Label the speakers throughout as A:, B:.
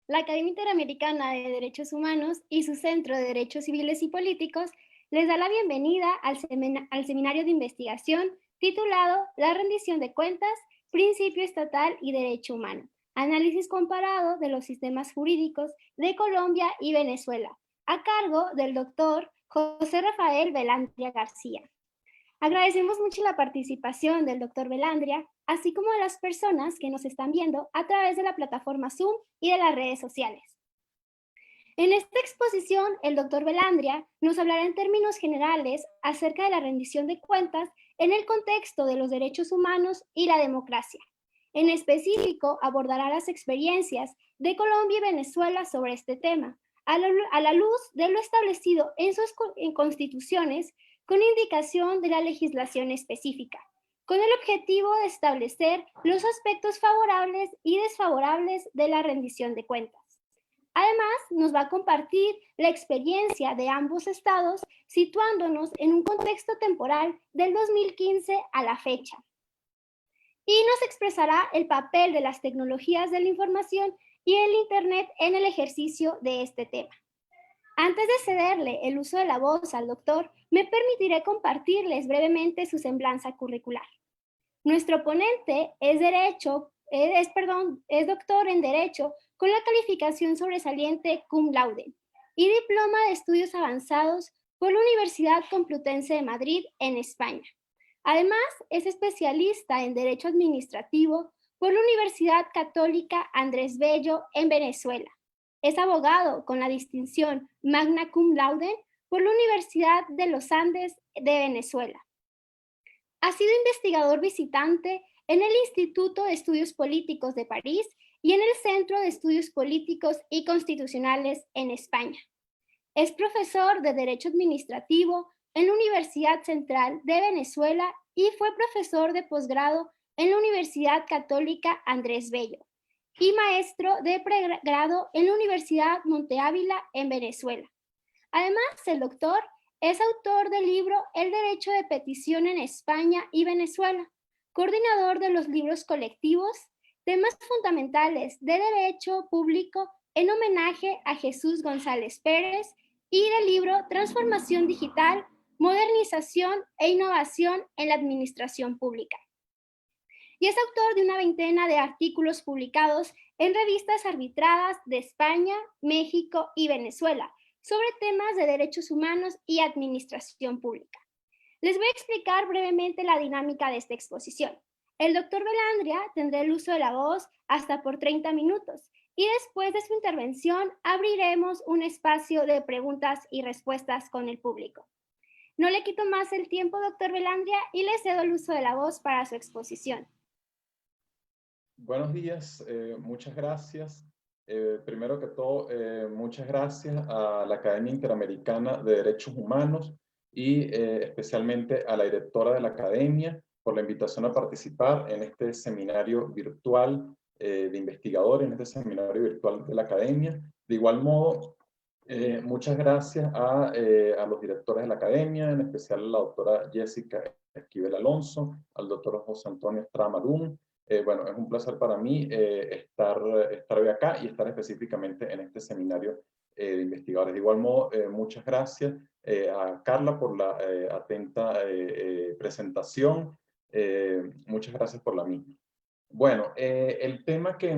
A: La Academia Interamericana de Derechos Humanos y su Centro de Derechos Civiles y Políticos les da la bienvenida al seminario de investigación titulado La rendición de cuentas, principio estatal y derecho humano. Análisis comparado de los sistemas jurídicos de Colombia y Venezuela, a cargo del doctor José Rafael Velandria García. Agradecemos mucho la participación del doctor Velandria, así como de las personas que nos están viendo a través de la plataforma Zoom y de las redes sociales. En esta exposición, el doctor Velandria nos hablará en términos generales acerca de la rendición de cuentas en el contexto de los derechos humanos y la democracia. En específico, abordará las experiencias de Colombia y Venezuela sobre este tema, a la luz de lo establecido en sus constituciones con indicación de la legislación específica, con el objetivo de establecer los aspectos favorables y desfavorables de la rendición de cuentas. Además, nos va a compartir la experiencia de ambos estados, situándonos en un contexto temporal del 2015 a la fecha. Y nos expresará el papel de las tecnologías de la información y el Internet en el ejercicio de este tema. Antes de cederle el uso de la voz al doctor, me permitiré compartirles brevemente su semblanza curricular. Nuestro ponente es doctor en Derecho con la calificación sobresaliente cum laude y diploma de estudios avanzados por la Universidad Complutense de Madrid en España. Además, es especialista en Derecho Administrativo por la Universidad Católica Andrés Bello en Venezuela. Es abogado con la distinción Magna Cum Laude por la Universidad de los Andes de Venezuela. Ha sido investigador visitante en el Instituto de Estudios Políticos de París y en el Centro de Estudios Políticos y Constitucionales en España. Es profesor de Derecho Administrativo en la Universidad Central de Venezuela y fue profesor de posgrado en la Universidad Católica Andrés Bello y maestro de pregrado en la Universidad Monte Ávila en Venezuela. Además, el doctor es autor del libro El derecho de petición en España y Venezuela, coordinador de los libros colectivos, temas fundamentales de derecho público en homenaje a Jesús González Pérez y del libro Transformación Digital, Modernización e Innovación en la Administración Pública. Y es autor de una veintena de artículos publicados en revistas arbitradas de España, México y Venezuela sobre temas de derechos humanos y administración pública. Les voy a explicar brevemente la dinámica de esta exposición. El doctor Velandria tendrá el uso de la voz hasta por 30 minutos y después de su intervención abriremos un espacio de preguntas y respuestas con el público. No le quito más el tiempo, doctor Velandria, y le cedo el uso de la voz para su exposición.
B: Buenos días, muchas gracias. Primero que todo, muchas gracias a la Academia Interamericana de Derechos Humanos y especialmente a la directora de la Academia por la invitación a participar en este seminario virtual de investigadores, en este seminario virtual de la Academia. De igual modo, muchas gracias a los directores de la Academia, en especial a la doctora Jessica Esquivel Alonso, al doctor José Antonio Estrada Marum. Bueno, es un placer para mí estar hoy acá y estar específicamente en este seminario de investigadores. De igual modo, muchas gracias a Carla por la atenta presentación. Muchas gracias por la misma. Bueno, el tema que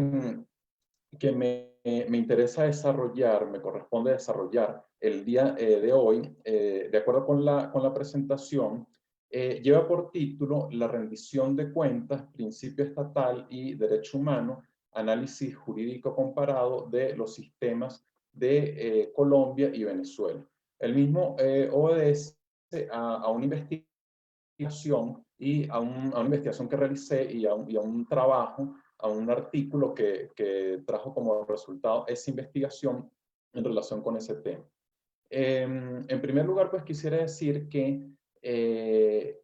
B: me interesa desarrollar, me corresponde desarrollar el día de hoy, de acuerdo con la presentación, lleva por título La rendición de cuentas, principio estatal y derecho humano, análisis jurídico comparado de los sistemas de Colombia y Venezuela. El mismo obedece a una investigación y a una investigación que realicé y a un trabajo, a un artículo que trajo como resultado esa investigación en relación con ese tema. En primer lugar, pues quisiera decir que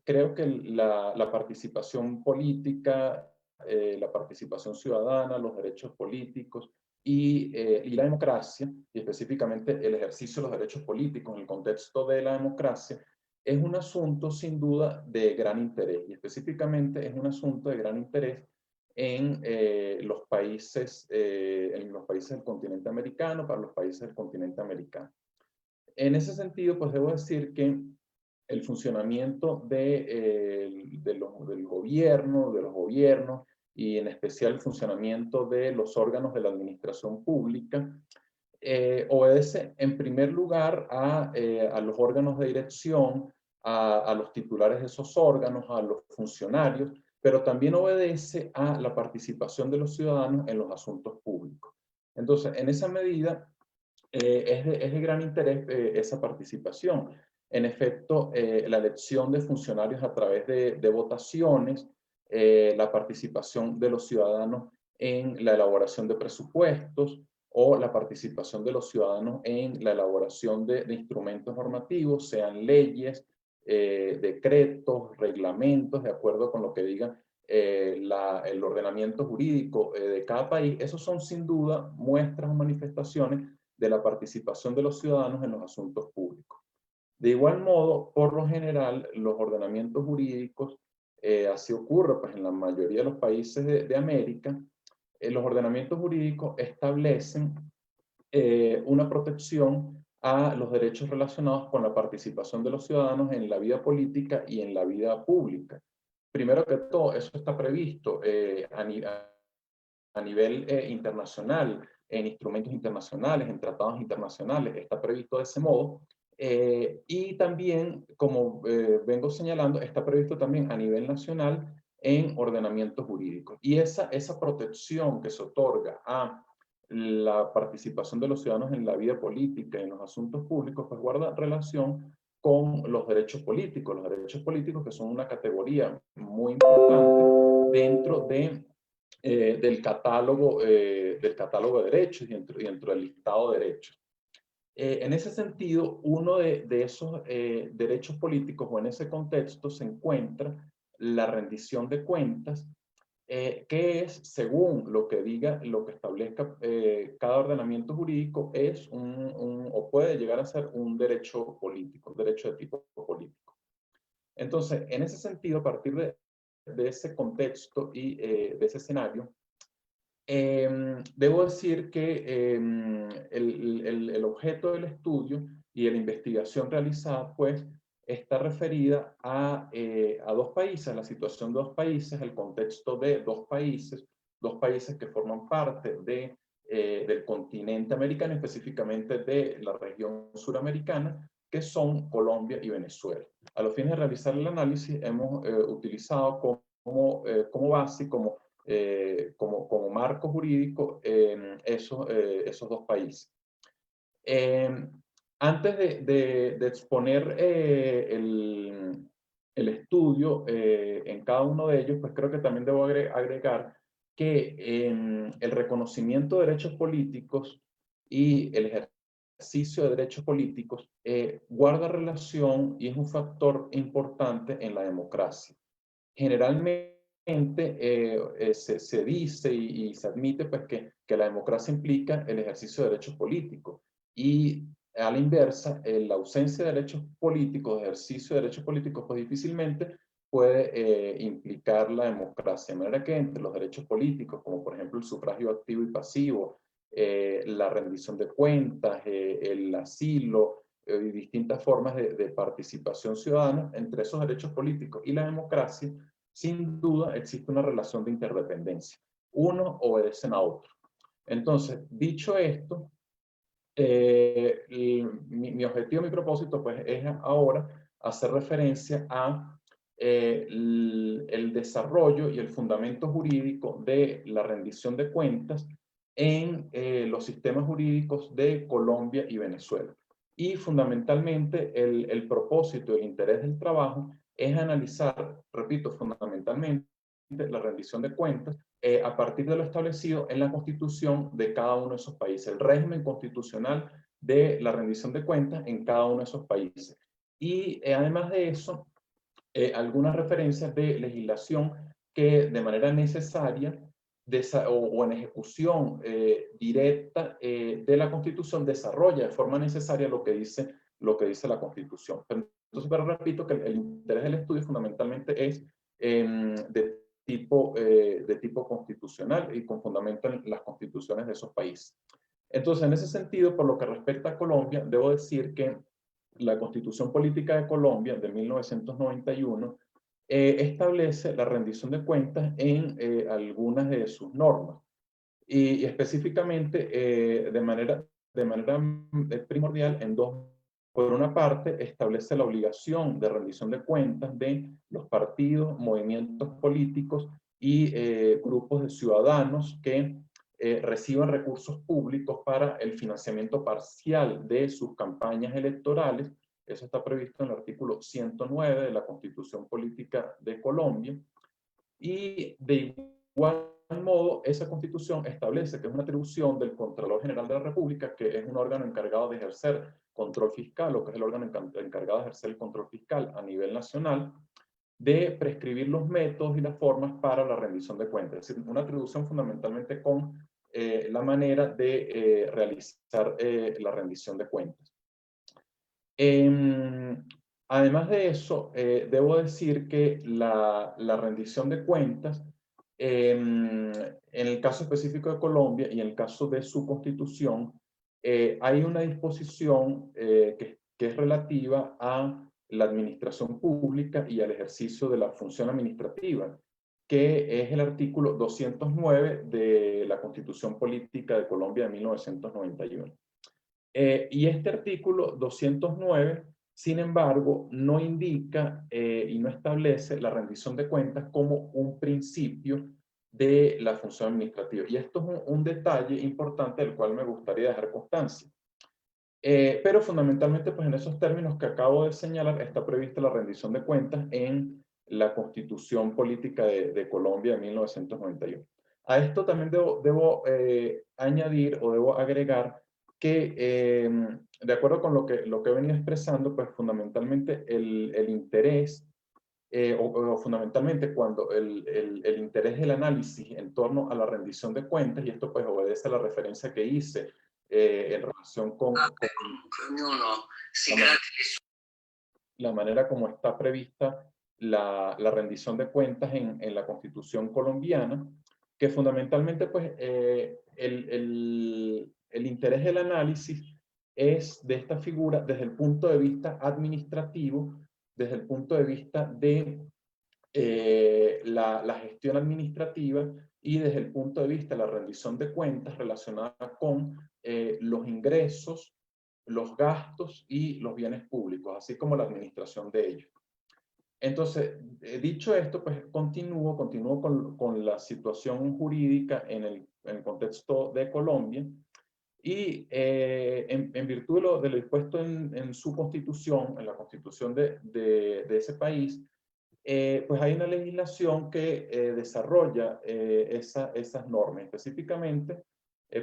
B: creo que la participación política, la participación ciudadana, los derechos políticos y la democracia, y específicamente el ejercicio de los derechos políticos en el contexto de la democracia, es un asunto sin duda de gran interés, y específicamente es un asunto de gran interés en los países del continente americano, para los países del continente americano. En ese sentido, pues debo decir que el funcionamiento del gobierno, de los gobiernos, y en especial el funcionamiento de los órganos de la administración pública, obedece en primer lugar a los órganos de dirección, a los titulares de esos órganos, a los funcionarios, pero también obedece a la participación de los ciudadanos en los asuntos públicos. Entonces, en esa medida, es de gran interés esa participación. En efecto, la elección de funcionarios a través de votaciones, la participación de los ciudadanos en la elaboración de presupuestos o la participación de los ciudadanos en la elaboración de instrumentos normativos, sean leyes, decretos, reglamentos, de acuerdo con lo que diga el ordenamiento jurídico de cada país. Esos son sin duda muestras o manifestaciones de la participación de los ciudadanos en los asuntos públicos. De igual modo, por lo general, los ordenamientos jurídicos, así ocurre pues, en la mayoría de los países de América, los ordenamientos jurídicos establecen una protección a los derechos relacionados con la participación de los ciudadanos en la vida política y en la vida pública. Primero que todo, eso está previsto a nivel internacional, en instrumentos internacionales, en tratados internacionales, está previsto de ese modo. Y también, como vengo señalando, está previsto también a nivel nacional en ordenamientos jurídicos. Y esa protección que se otorga a la participación de los ciudadanos en la vida política y en los asuntos públicos, pues guarda relación con los derechos políticos que son una categoría muy importante dentro del catálogo de derechos y dentro del listado de derechos. En ese sentido, uno de esos derechos políticos o en ese contexto se encuentra la rendición de cuentas, que es, según lo que diga, lo que establezca cada ordenamiento jurídico, es o puede llegar a ser un derecho político, un derecho de tipo político. Entonces, en ese sentido, a partir de ese contexto y de ese escenario, debo decir que el objeto del estudio y de la investigación realizada, pues, está referida a dos países, la situación de dos países, el contexto de dos países que forman parte del continente americano, específicamente de la región suramericana, que son Colombia y Venezuela. A los fines de realizar el análisis, hemos utilizado como base, como marco jurídico esos dos países. Antes de exponer el estudio en cada uno de ellos, pues creo que también debo agregar que el reconocimiento de derechos políticos y el ejercicio de derechos políticos guarda relación y es un factor importante en la democracia. Generalmente se dice y se admite pues, que la democracia implica el ejercicio de derechos políticos y a la inversa, la ausencia de derechos políticos, ejercicio de derechos políticos, pues difícilmente puede implicar la democracia. De manera que entre los derechos políticos, como por ejemplo el sufragio activo y pasivo, la rendición de cuentas, el asilo, y distintas formas de participación ciudadana, entre esos derechos políticos y la democracia, sin duda existe una relación de interdependencia. Uno obedece a otro. Entonces, dicho esto, mi objetivo, mi propósito, pues, es ahora hacer referencia a el desarrollo y el fundamento jurídico de la rendición de cuentas en los sistemas jurídicos de Colombia y Venezuela. Y fundamentalmente el propósito y el interés del trabajo es analizar, repito, fundamentalmente la rendición de cuentas a partir de lo establecido en la constitución de cada uno de esos países, el régimen constitucional de la rendición de cuentas en cada uno de esos países. Y además de eso, algunas referencias de legislación que de manera necesaria o en ejecución directa de la Constitución desarrolla de forma necesaria lo que dice la Constitución. Entonces, pero repito que el interés del estudio fundamentalmente es de tipo constitucional y con fundamento en las constituciones de esos países. Entonces, en ese sentido, por lo que respecta a Colombia, debo decir que la Constitución Política de Colombia de 1991 establece la rendición de cuentas en algunas de sus normas y específicamente de manera primordial en dos. Por una parte, establece la obligación de rendición de cuentas de los partidos, movimientos políticos y grupos de ciudadanos que reciban recursos públicos para el financiamiento parcial de sus campañas electorales. Eso está previsto en el artículo 109 de la Constitución Política de Colombia. Y de igual modo, esa constitución establece que es una atribución del Contralor General de la República, que es un órgano encargado de ejercer control fiscal, o que es el órgano encargado de ejercer el control fiscal a nivel nacional, de prescribir los métodos y las formas para la rendición de cuentas. Es decir, una atribución fundamentalmente con la manera de realizar la rendición de cuentas. Además de eso, debo decir que la rendición de cuentas, en el caso específico de Colombia y en el caso de su constitución, hay una disposición que es relativa a la administración pública y al ejercicio de la función administrativa, que es el artículo 209 de la Constitución Política de Colombia de 1991. Y este artículo 209, sin embargo, no indica y no establece la rendición de cuentas como un principio de la función administrativa. Y esto es un detalle importante del cual me gustaría dejar constancia. Pero fundamentalmente, pues en esos términos que acabo de señalar, está prevista la rendición de cuentas en la Constitución Política de Colombia de 1991. A esto también debo añadir o debo agregar que, de acuerdo con lo que he venido expresando, pues fundamentalmente el interés, o fundamentalmente cuando el interés del análisis en torno a la rendición de cuentas, y esto pues obedece a la referencia que hice en relación con la manera como está prevista la rendición de cuentas en la Constitución colombiana, que fundamentalmente pues el interés del análisis es de esta figura desde el punto de vista administrativo, desde el punto de vista de la gestión administrativa y desde el punto de vista de la rendición de cuentas relacionada con los ingresos, los gastos y los bienes públicos, así como la administración de ellos. Entonces, dicho esto, pues continúo con la situación jurídica en el contexto de Colombia y en virtud de lo dispuesto en su constitución, en la constitución de ese país, pues hay una legislación que desarrolla esas normas. Específicamente,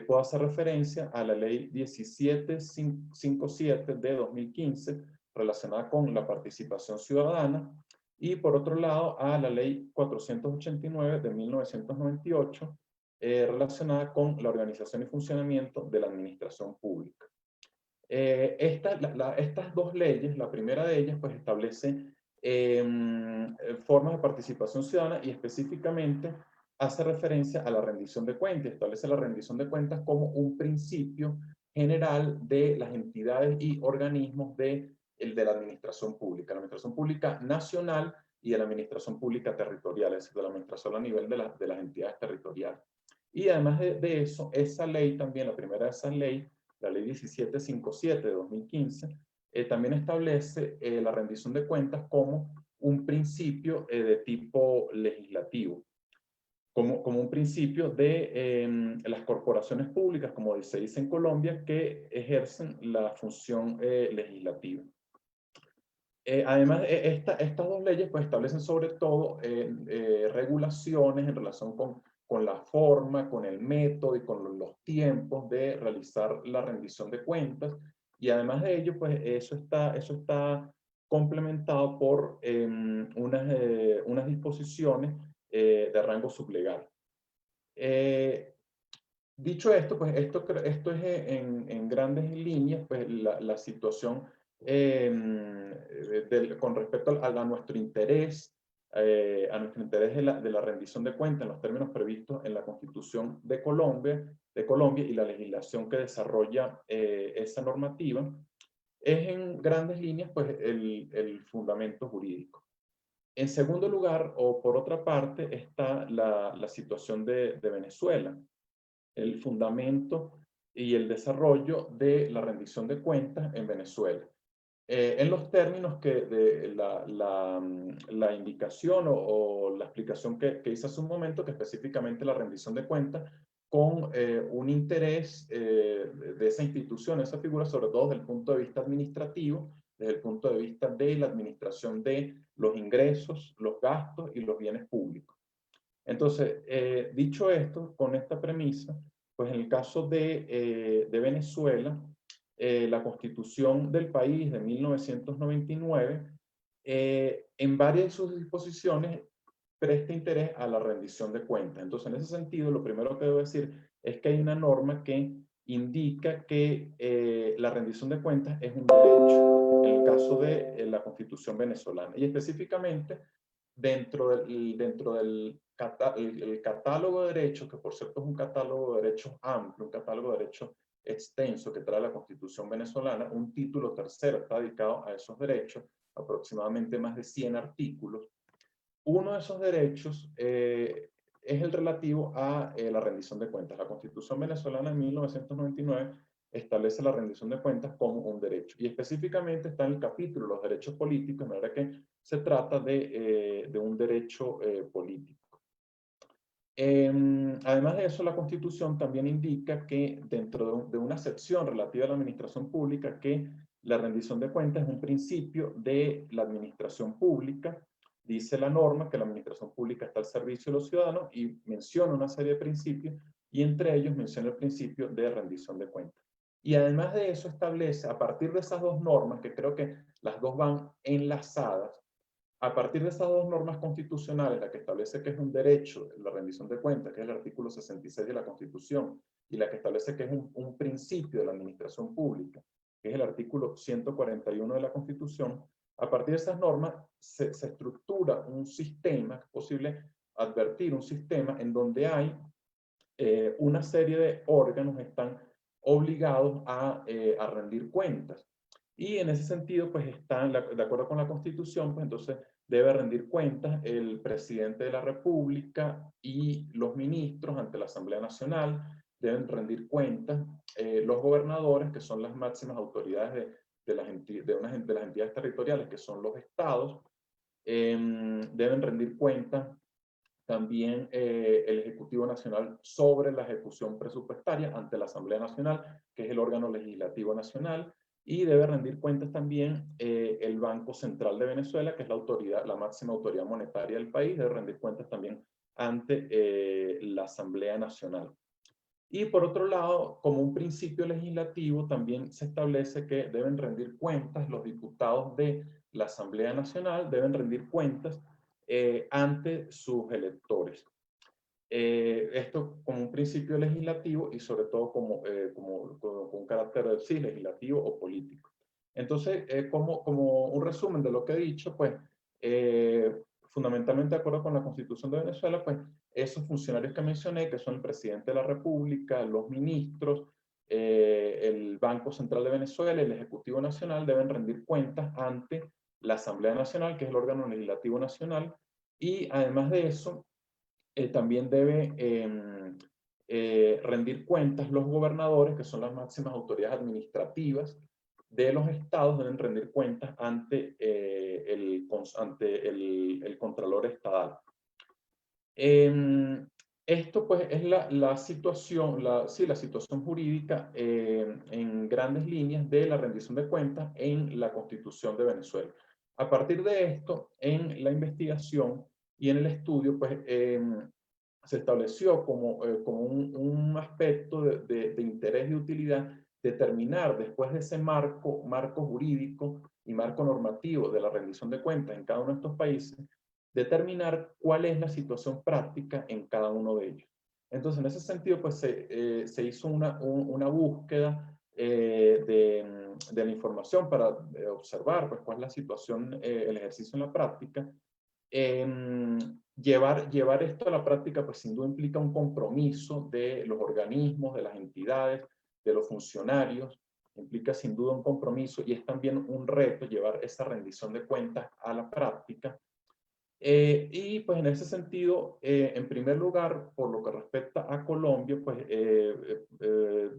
B: puedo hacer referencia a la ley 1757 de 2015 relacionada con la participación ciudadana y por otro lado a la ley 489 de 1998 relacionada con la organización y funcionamiento de la administración pública. Estas dos leyes, la primera de ellas pues establece formas de participación ciudadana y específicamente hace referencia a la rendición de cuentas. Establece la rendición de cuentas como un principio general de las entidades y organismos de la administración pública nacional y de la administración pública territorial, es decir, de la administración a nivel de las entidades territoriales. Y además de eso, esa ley también, la primera de esas leyes, la ley 1757 de 2015, también establece la rendición de cuentas como un principio de tipo legislativo, como un principio de las corporaciones públicas, como se dice en Colombia, que ejercen la función legislativa. Además, estas dos leyes pues, establecen sobre todo regulaciones en relación con la forma, con el método y con los tiempos de realizar la rendición de cuentas. Y además de ello, pues eso está complementado por unas disposiciones de rango sublegal. Dicho esto, pues esto es en grandes líneas pues, la situación con respecto a nuestro interés a nuestro interés de la rendición de cuentas en los términos previstos en la Constitución de Colombia y la legislación que desarrolla esa normativa, es en grandes líneas pues, el fundamento jurídico. En segundo lugar, o por otra parte, está la situación de Venezuela, el fundamento y el desarrollo de la rendición de cuentas en Venezuela. En los términos que de la indicación o la explicación que hice hace un momento, que específicamente la rendición de cuentas, con un interés de esa institución, esa figura, sobre todo desde el punto de vista administrativo, desde el punto de vista de la administración de los ingresos, los gastos y los bienes públicos. Entonces, dicho esto, con esta premisa, pues en el caso de Venezuela, la Constitución del país de 1999, en varias de sus disposiciones, presta interés a la rendición de cuentas. Entonces, en ese sentido, lo primero que debo decir es que hay una norma que indica que la rendición de cuentas es un derecho, en el caso de la Constitución venezolana. Y específicamente, dentro del el catálogo de derechos, que por cierto es un catálogo de derechos amplio, un catálogo de derechos extenso que trae la Constitución venezolana, un título tercero está dedicado a esos derechos, aproximadamente más de 100 artículos. Uno de esos derechos es el relativo a la rendición de cuentas. La Constitución venezolana en 1999 establece la rendición de cuentas como un derecho. Y específicamente está en el capítulo de los derechos políticos, de manera que se trata de un derecho político. Además de eso, la Constitución también indica que dentro de una sección relativa a la administración pública, que la rendición de cuentas es un principio de la administración pública. Dice la norma que la administración pública está al servicio de los ciudadanos y menciona una serie de principios y entre ellos menciona el principio de rendición de cuentas. Y además de eso establece, a partir de esas dos normas, que creo que las dos van enlazadas, a partir de esas dos normas constitucionales, la que establece que es un derecho la rendición de cuentas, que es el artículo 66 de la Constitución, y la que establece que es un principio de la administración pública, que es el artículo 141 de la Constitución, a partir de esas normas se estructura un sistema, es posible advertir un sistema en donde hay una serie de órganos que están obligados a rendir cuentas. Y en ese sentido, pues están, de acuerdo con la Constitución, pues entonces debe rendir cuentas el presidente de la República y los ministros ante la Asamblea Nacional, deben rendir cuentas los gobernadores, que son las máximas autoridades de las entidades territoriales, que son los estados, deben rendir cuentas también el Ejecutivo Nacional sobre la ejecución presupuestaria ante la Asamblea Nacional, que es el órgano legislativo nacional, y debe rendir cuentas también el Banco Central de Venezuela, que es la autoridad, la máxima autoridad monetaria del país, debe rendir cuentas también ante la Asamblea Nacional. Y por otro lado, como un principio legislativo, también se establece que deben rendir cuentas los diputados de la Asamblea Nacional, deben rendir cuentas ante sus electores. Esto como un principio legislativo y sobre todo como un carácter sí, legislativo o político. Entonces, como un resumen de lo que he dicho, pues fundamentalmente de acuerdo con la Constitución de Venezuela, pues esos funcionarios que mencioné, que son el presidente de la República, los ministros, el Banco Central de Venezuela, el Ejecutivo Nacional, deben rendir cuentas ante la Asamblea Nacional, que es el órgano legislativo nacional, y además de eso, también debe rendir cuentas los gobernadores, que son las máximas autoridades administrativas de los estados, deben rendir cuentas ante el Contralor Estadal. Esto pues es la situación, la situación jurídica en grandes líneas de la rendición de cuentas en la Constitución de Venezuela. A partir de esto, en la investigación y en el estudio, pues se estableció como un aspecto de interés y utilidad determinar después de ese marco jurídico y marco normativo de la rendición de cuentas en cada uno de estos países, determinar cuál es la situación práctica en cada uno de ellos. Entonces, en ese sentido, pues se hizo una búsqueda de la información para observar pues, cuál es la situación, el ejercicio en la práctica. Llevar esto a la práctica, pues sin duda implica un compromiso de los organismos, de las entidades, de los funcionarios, implica sin duda un compromiso y es también un reto llevar esa rendición de cuentas a la práctica. Y pues en ese sentido, en primer lugar, por lo que respecta a Colombia, pues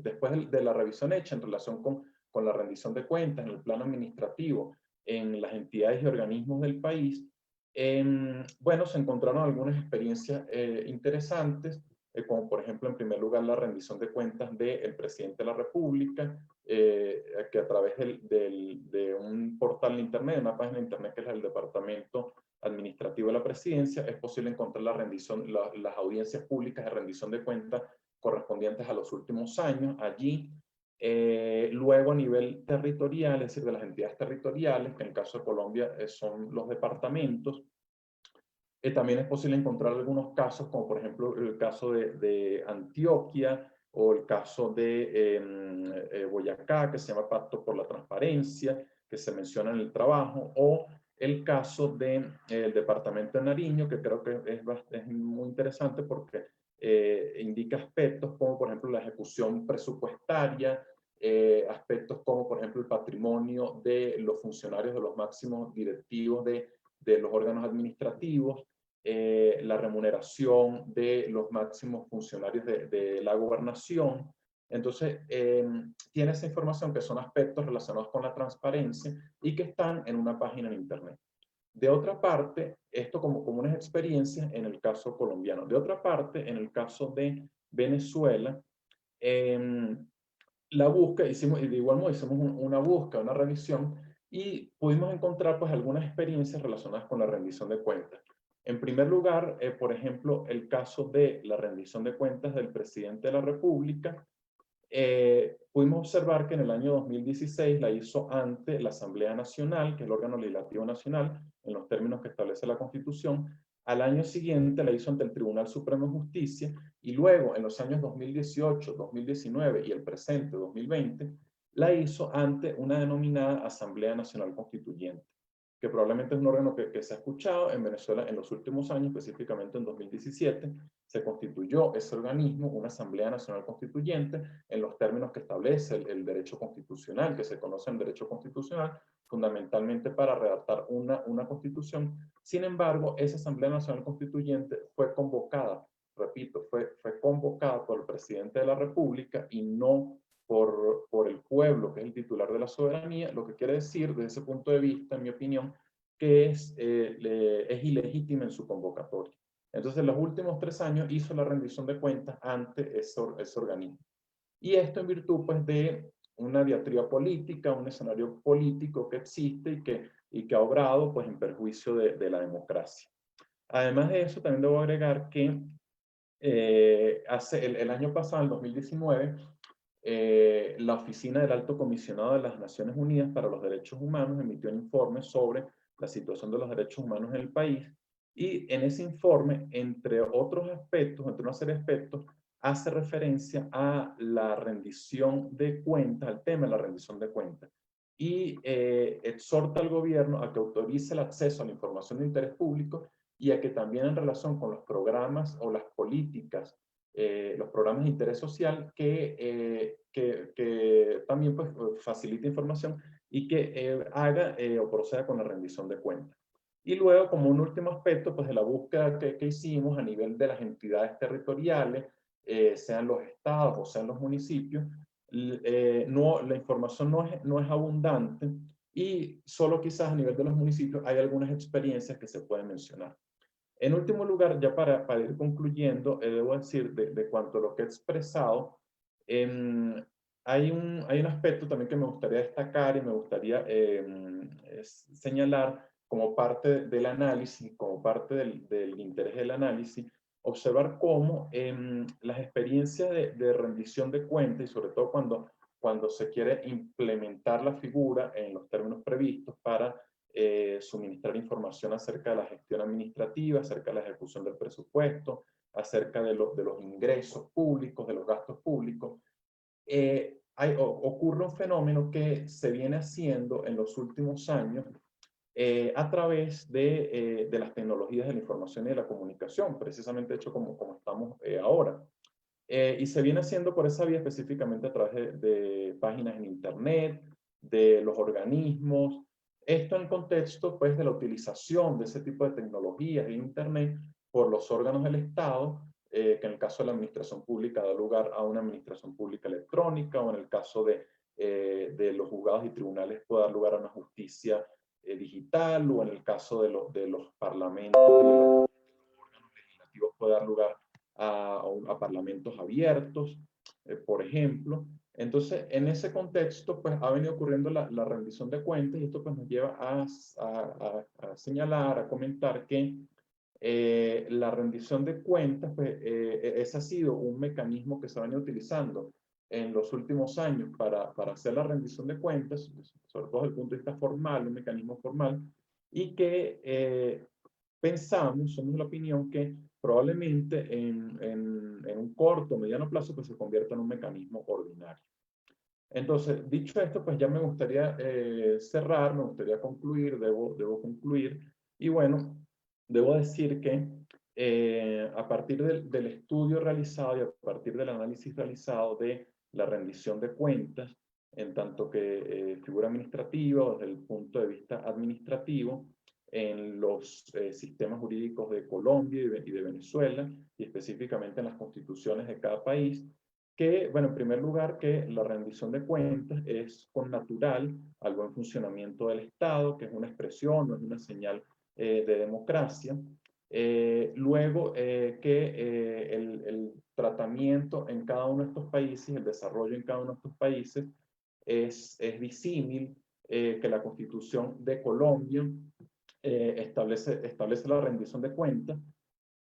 B: después de la revisión hecha en relación con la rendición de cuentas en el plano administrativo, en las entidades y organismos del país, bueno, se encontraron algunas experiencias interesantes, como por ejemplo, en primer lugar, la rendición de cuentas del presidente de la República, que a través de un portal de internet, una página de internet que es el Departamento Administrativo de la Presidencia, es posible encontrar las audiencias públicas de rendición de cuentas correspondientes a los últimos años. Allí, luego a nivel territorial, es decir, de las entidades territoriales, que en el caso de Colombia son los departamentos, también es posible encontrar algunos casos, como por ejemplo el caso de Antioquia o el caso de Boyacá, que se llama Pacto por la Transparencia, que se menciona en el trabajo, o el caso del departamento de Nariño, que creo que es muy interesante porque indica aspectos como por ejemplo la ejecución presupuestaria, aspectos como por ejemplo el patrimonio de los funcionarios de los máximos directivos de los órganos administrativos, la remuneración de los máximos funcionarios de la gobernación. Entonces, tiene esa información que son aspectos relacionados con la transparencia y que están en una página en Internet. De otra parte, esto como unas experiencias en el caso colombiano. De otra parte, en el caso de Venezuela, la búsqueda, de igual modo hicimos una búsqueda, una revisión, y pudimos encontrar pues algunas experiencias relacionadas con la rendición de cuentas. En primer lugar, por ejemplo, el caso de la rendición de cuentas del presidente de la República. Pudimos observar que en el año 2016 la hizo ante la Asamblea Nacional, que es el órgano legislativo nacional, en los términos que establece la Constitución. Al año siguiente la hizo ante el Tribunal Supremo de Justicia y luego en los años 2018, 2019 y el presente, 2020, la hizo ante una denominada Asamblea Nacional Constituyente, que probablemente es un órgano que se ha escuchado en Venezuela en los últimos años, específicamente en 2017, se constituyó ese organismo, una Asamblea Nacional Constituyente, en los términos que establece el derecho constitucional, que se conoce en derecho constitucional, fundamentalmente para redactar una constitución. Sin embargo, esa Asamblea Nacional Constituyente fue convocada, repito, fue convocada por el presidente de la República y no por el pueblo, que es el titular de la soberanía, lo que quiere decir, desde ese punto de vista, en mi opinión, que es ilegítima en su convocatoria. Entonces, en los últimos 3 años hizo la rendición de cuentas ante ese organismo. Y esto en virtud, pues, de una diatriba política, un escenario político que existe y que ha obrado, pues, en perjuicio de la democracia. Además de eso, también debo agregar que el año pasado, el 2019, la Oficina del Alto Comisionado de las Naciones Unidas para los Derechos Humanos emitió un informe sobre la situación de los derechos humanos en el país y en ese informe, entre otros aspectos, entre una serie de aspectos, hace referencia a la rendición de cuentas, al tema de la rendición de cuentas y exhorta al gobierno a que autorice el acceso a la información de interés público y a que también en relación con los programas o las políticas, los programas de interés social que también pues, facilite información y que haga o proceda con la rendición de cuentas. Y luego, como un último aspecto, pues de la búsqueda que hicimos a nivel de las entidades territoriales, sean los estados o sean los municipios, la información no es abundante y solo quizás a nivel de los municipios hay algunas experiencias que se pueden mencionar. En último lugar, ya para ir concluyendo, debo decir de cuanto a lo que he expresado, hay un aspecto también que me gustaría destacar y me gustaría señalar como parte del análisis, como parte del interés del análisis, observar cómo las experiencias de rendición de cuentas y sobre todo cuando se quiere implementar la figura en los términos previstos para suministrar información acerca de la gestión administrativa, acerca de la ejecución del presupuesto, acerca de los ingresos públicos, de los gastos públicos. Ocurre un fenómeno que se viene haciendo en los últimos años a través de las tecnologías de la información y de la comunicación, precisamente hecho como estamos ahora. Y se viene haciendo por esa vía específicamente a través de páginas en Internet, de los organismos. Esto en el contexto pues, de la utilización de ese tipo de tecnologías en Internet por los órganos del Estado, que en el caso de la administración pública da lugar a una administración pública electrónica, o en el caso de los juzgados y tribunales puede dar lugar a una justicia digital, o en el caso de los parlamentos y de los órganos legislativos puede dar lugar a parlamentos abiertos, por ejemplo. Entonces, en ese contexto, pues ha venido ocurriendo la rendición de cuentas y esto pues nos lleva a señalar, a comentar que la rendición de cuentas, pues ese ha sido un mecanismo que se ha venido utilizando en los últimos años para hacer la rendición de cuentas, sobre todo desde el punto de vista formal, un mecanismo formal, y que pensamos, somos de la opinión que probablemente en un corto o mediano plazo pues se convierta en un mecanismo ordinario. Entonces, dicho esto, pues ya me gustaría cerrar, me gustaría concluir, debo concluir. Y bueno, debo decir que a partir del estudio realizado y a partir del análisis realizado de la rendición de cuentas, en tanto que figura administrativa o desde el punto de vista administrativo, en los sistemas jurídicos de Colombia y de Venezuela, y específicamente en las constituciones de cada país, que, bueno, en primer lugar, que la rendición de cuentas es connatural al buen funcionamiento del Estado, que es una expresión, no es una señal de democracia. Luego, que el tratamiento en cada uno de estos países, el desarrollo en cada uno de estos países es disímil, que la Constitución de Colombia establece la rendición de cuentas,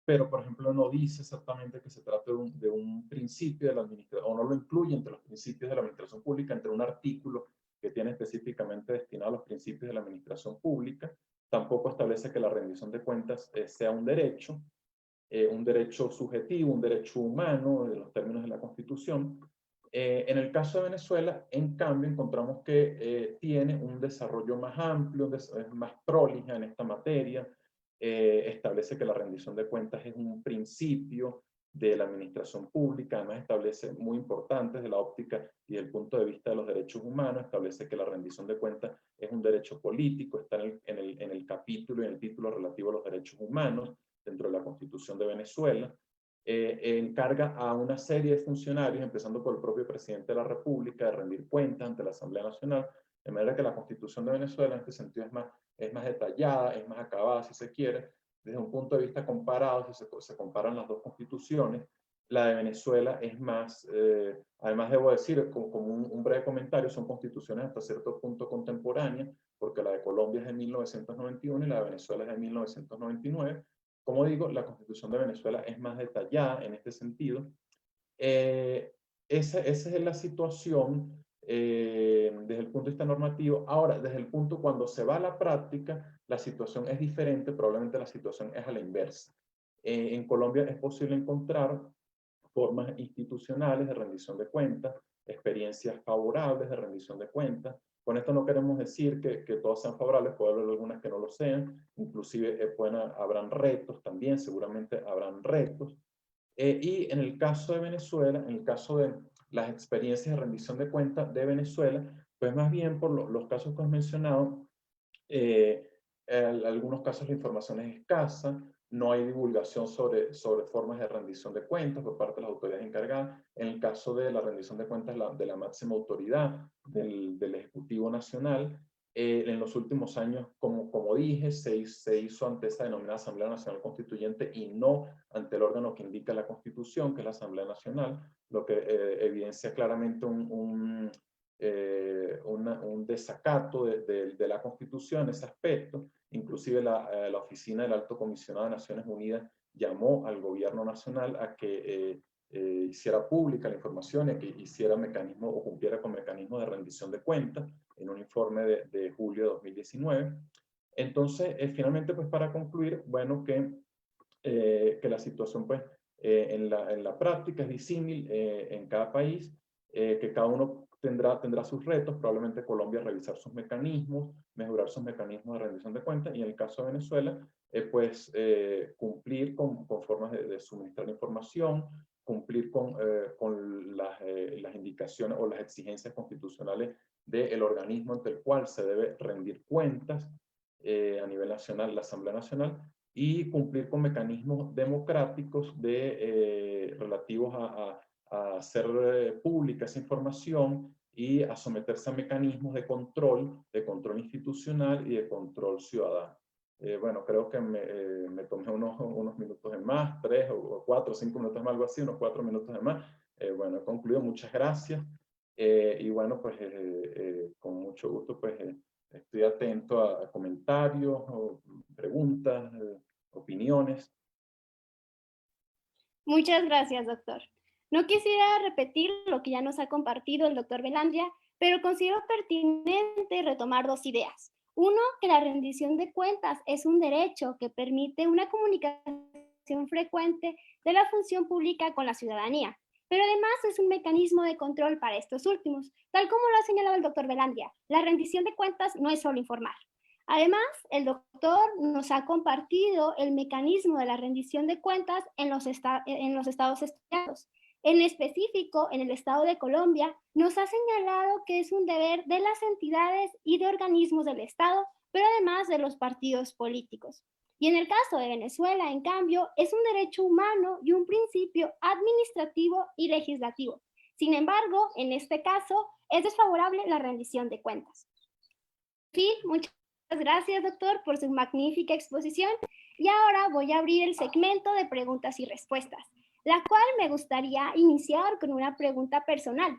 B: pero por ejemplo no dice exactamente que se trate de un principio de la administración, o no lo incluye entre los principios de la administración pública, entre un artículo que tiene específicamente destinado a los principios de la administración pública. Tampoco establece que la rendición de cuentas sea un derecho subjetivo, un derecho humano, en los términos de la Constitución. En el caso de Venezuela, en cambio, encontramos que tiene un desarrollo más amplio, es más prolija en esta materia, establece que la rendición de cuentas es un principio de la administración pública, además establece muy importante desde la óptica y del punto de vista de los derechos humanos, establece que la rendición de cuentas es un derecho político, está en el capítulo y en el título relativo a los derechos humanos dentro de la Constitución de Venezuela. Encarga a una serie de funcionarios, empezando por el propio presidente de la República, de rendir cuentas ante la Asamblea Nacional, de manera que la Constitución de Venezuela en este sentido es más detallada, es más acabada, si se quiere, desde un punto de vista comparado, si se comparan las dos constituciones. La de Venezuela es más, además debo decir, como un breve comentario, son constituciones hasta cierto punto contemporáneas, porque la de Colombia es de 1991 y la de Venezuela es de 1999. Como digo, la Constitución de Venezuela es más detallada en este sentido. Esa es la situación desde el punto de vista normativo. Ahora, desde el punto cuando se va a la práctica, la situación es diferente, probablemente la situación es a la inversa. En Colombia es posible encontrar formas institucionales de rendición de cuentas, experiencias favorables de rendición de cuentas. Con esto no queremos decir que todas sean favorables, puede haber algunas que no lo sean, inclusive habrán retos también, seguramente habrán retos. Y en el caso de Venezuela, en el caso de las experiencias de rendición de cuentas de Venezuela, pues más bien por los casos que has mencionado, en algunos casos la información es escasa, no hay divulgación sobre formas de rendición de cuentas por parte de las autoridades encargadas. En el caso de la rendición de cuentas de la máxima autoridad del Ejecutivo Nacional, en los últimos años, como dije, se hizo ante esa denominada Asamblea Nacional Constituyente y no ante el órgano que indica la Constitución, que es la Asamblea Nacional, lo que evidencia claramente un desacato de la Constitución en ese aspecto. Inclusive la Oficina del Alto Comisionado de Naciones Unidas llamó al gobierno nacional a que hiciera pública la información y que hiciera mecanismo o cumpliera con mecanismos de rendición de cuentas en un informe de julio de 2019. Entonces, finalmente, pues para concluir, bueno, que la situación pues en la práctica es disímil en cada país, que cada uno tendrá sus retos, probablemente Colombia revisar sus mecanismos, mejorar sus mecanismos de rendición de cuentas, y en el caso de Venezuela, cumplir con formas de suministrar información, cumplir con las indicaciones o las exigencias constitucionales del organismo ante el cual se debe rendir cuentas a nivel nacional, la Asamblea Nacional, y cumplir con mecanismos democráticos relativos a hacer pública esa información y a someterse a mecanismos de control institucional y de control ciudadano. Bueno, creo que me tomé unos minutos de más, 3 o 4 o 5 minutos más, algo así, unos 4 minutos de más. Bueno, he concluido, muchas gracias. Y bueno, pues con mucho gusto, pues estoy atento a comentarios, o preguntas, opiniones.
A: Muchas gracias, doctor. No quisiera repetir lo que ya nos ha compartido el doctor Belandria, pero considero pertinente retomar dos ideas. Uno, que la rendición de cuentas es un derecho que permite una comunicación frecuente de la función pública con la ciudadanía, pero además es un mecanismo de control para estos últimos. Tal como lo ha señalado el doctor Belandria, la rendición de cuentas no es solo informar. Además, el doctor nos ha compartido el mecanismo de la rendición de cuentas en los estados estudiados. En específico, en el estado de Colombia, nos ha señalado que es un deber de las entidades y de organismos del Estado, pero además de los partidos políticos. Y en el caso de Venezuela, en cambio, es un derecho humano y un principio administrativo y legislativo. Sin embargo, en este caso, es desfavorable la rendición de cuentas. En fin, muchas gracias, doctor, por su magnífica exposición. Y ahora voy a abrir el segmento de preguntas y respuestas, la cual me gustaría iniciar con una pregunta personal.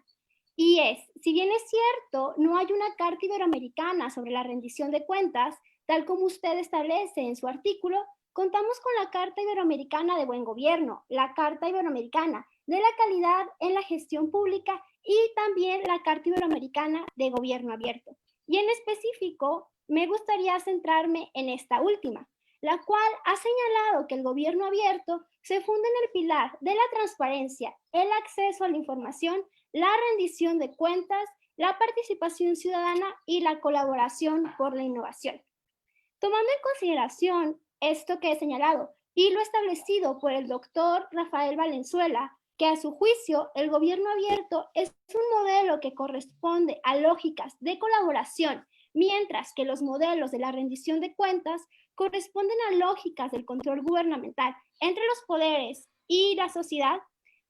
A: Y es, si bien es cierto, no hay una Carta Iberoamericana sobre la rendición de cuentas, tal como usted establece en su artículo, contamos con la Carta Iberoamericana de Buen Gobierno, la Carta Iberoamericana de la Calidad en la Gestión Pública y también la Carta Iberoamericana de Gobierno Abierto. Y en específico, me gustaría centrarme en esta última, la cual ha señalado que el gobierno abierto se funda en el pilar de la transparencia, el acceso a la información, la rendición de cuentas, la participación ciudadana y la colaboración por la innovación. Tomando en consideración esto que he señalado y lo establecido por el doctor Rafael Valenzuela, que a su juicio el gobierno abierto es un modelo que corresponde a lógicas de colaboración, mientras que los modelos de la rendición de cuentas corresponden a lógicas del control gubernamental entre los poderes y la sociedad,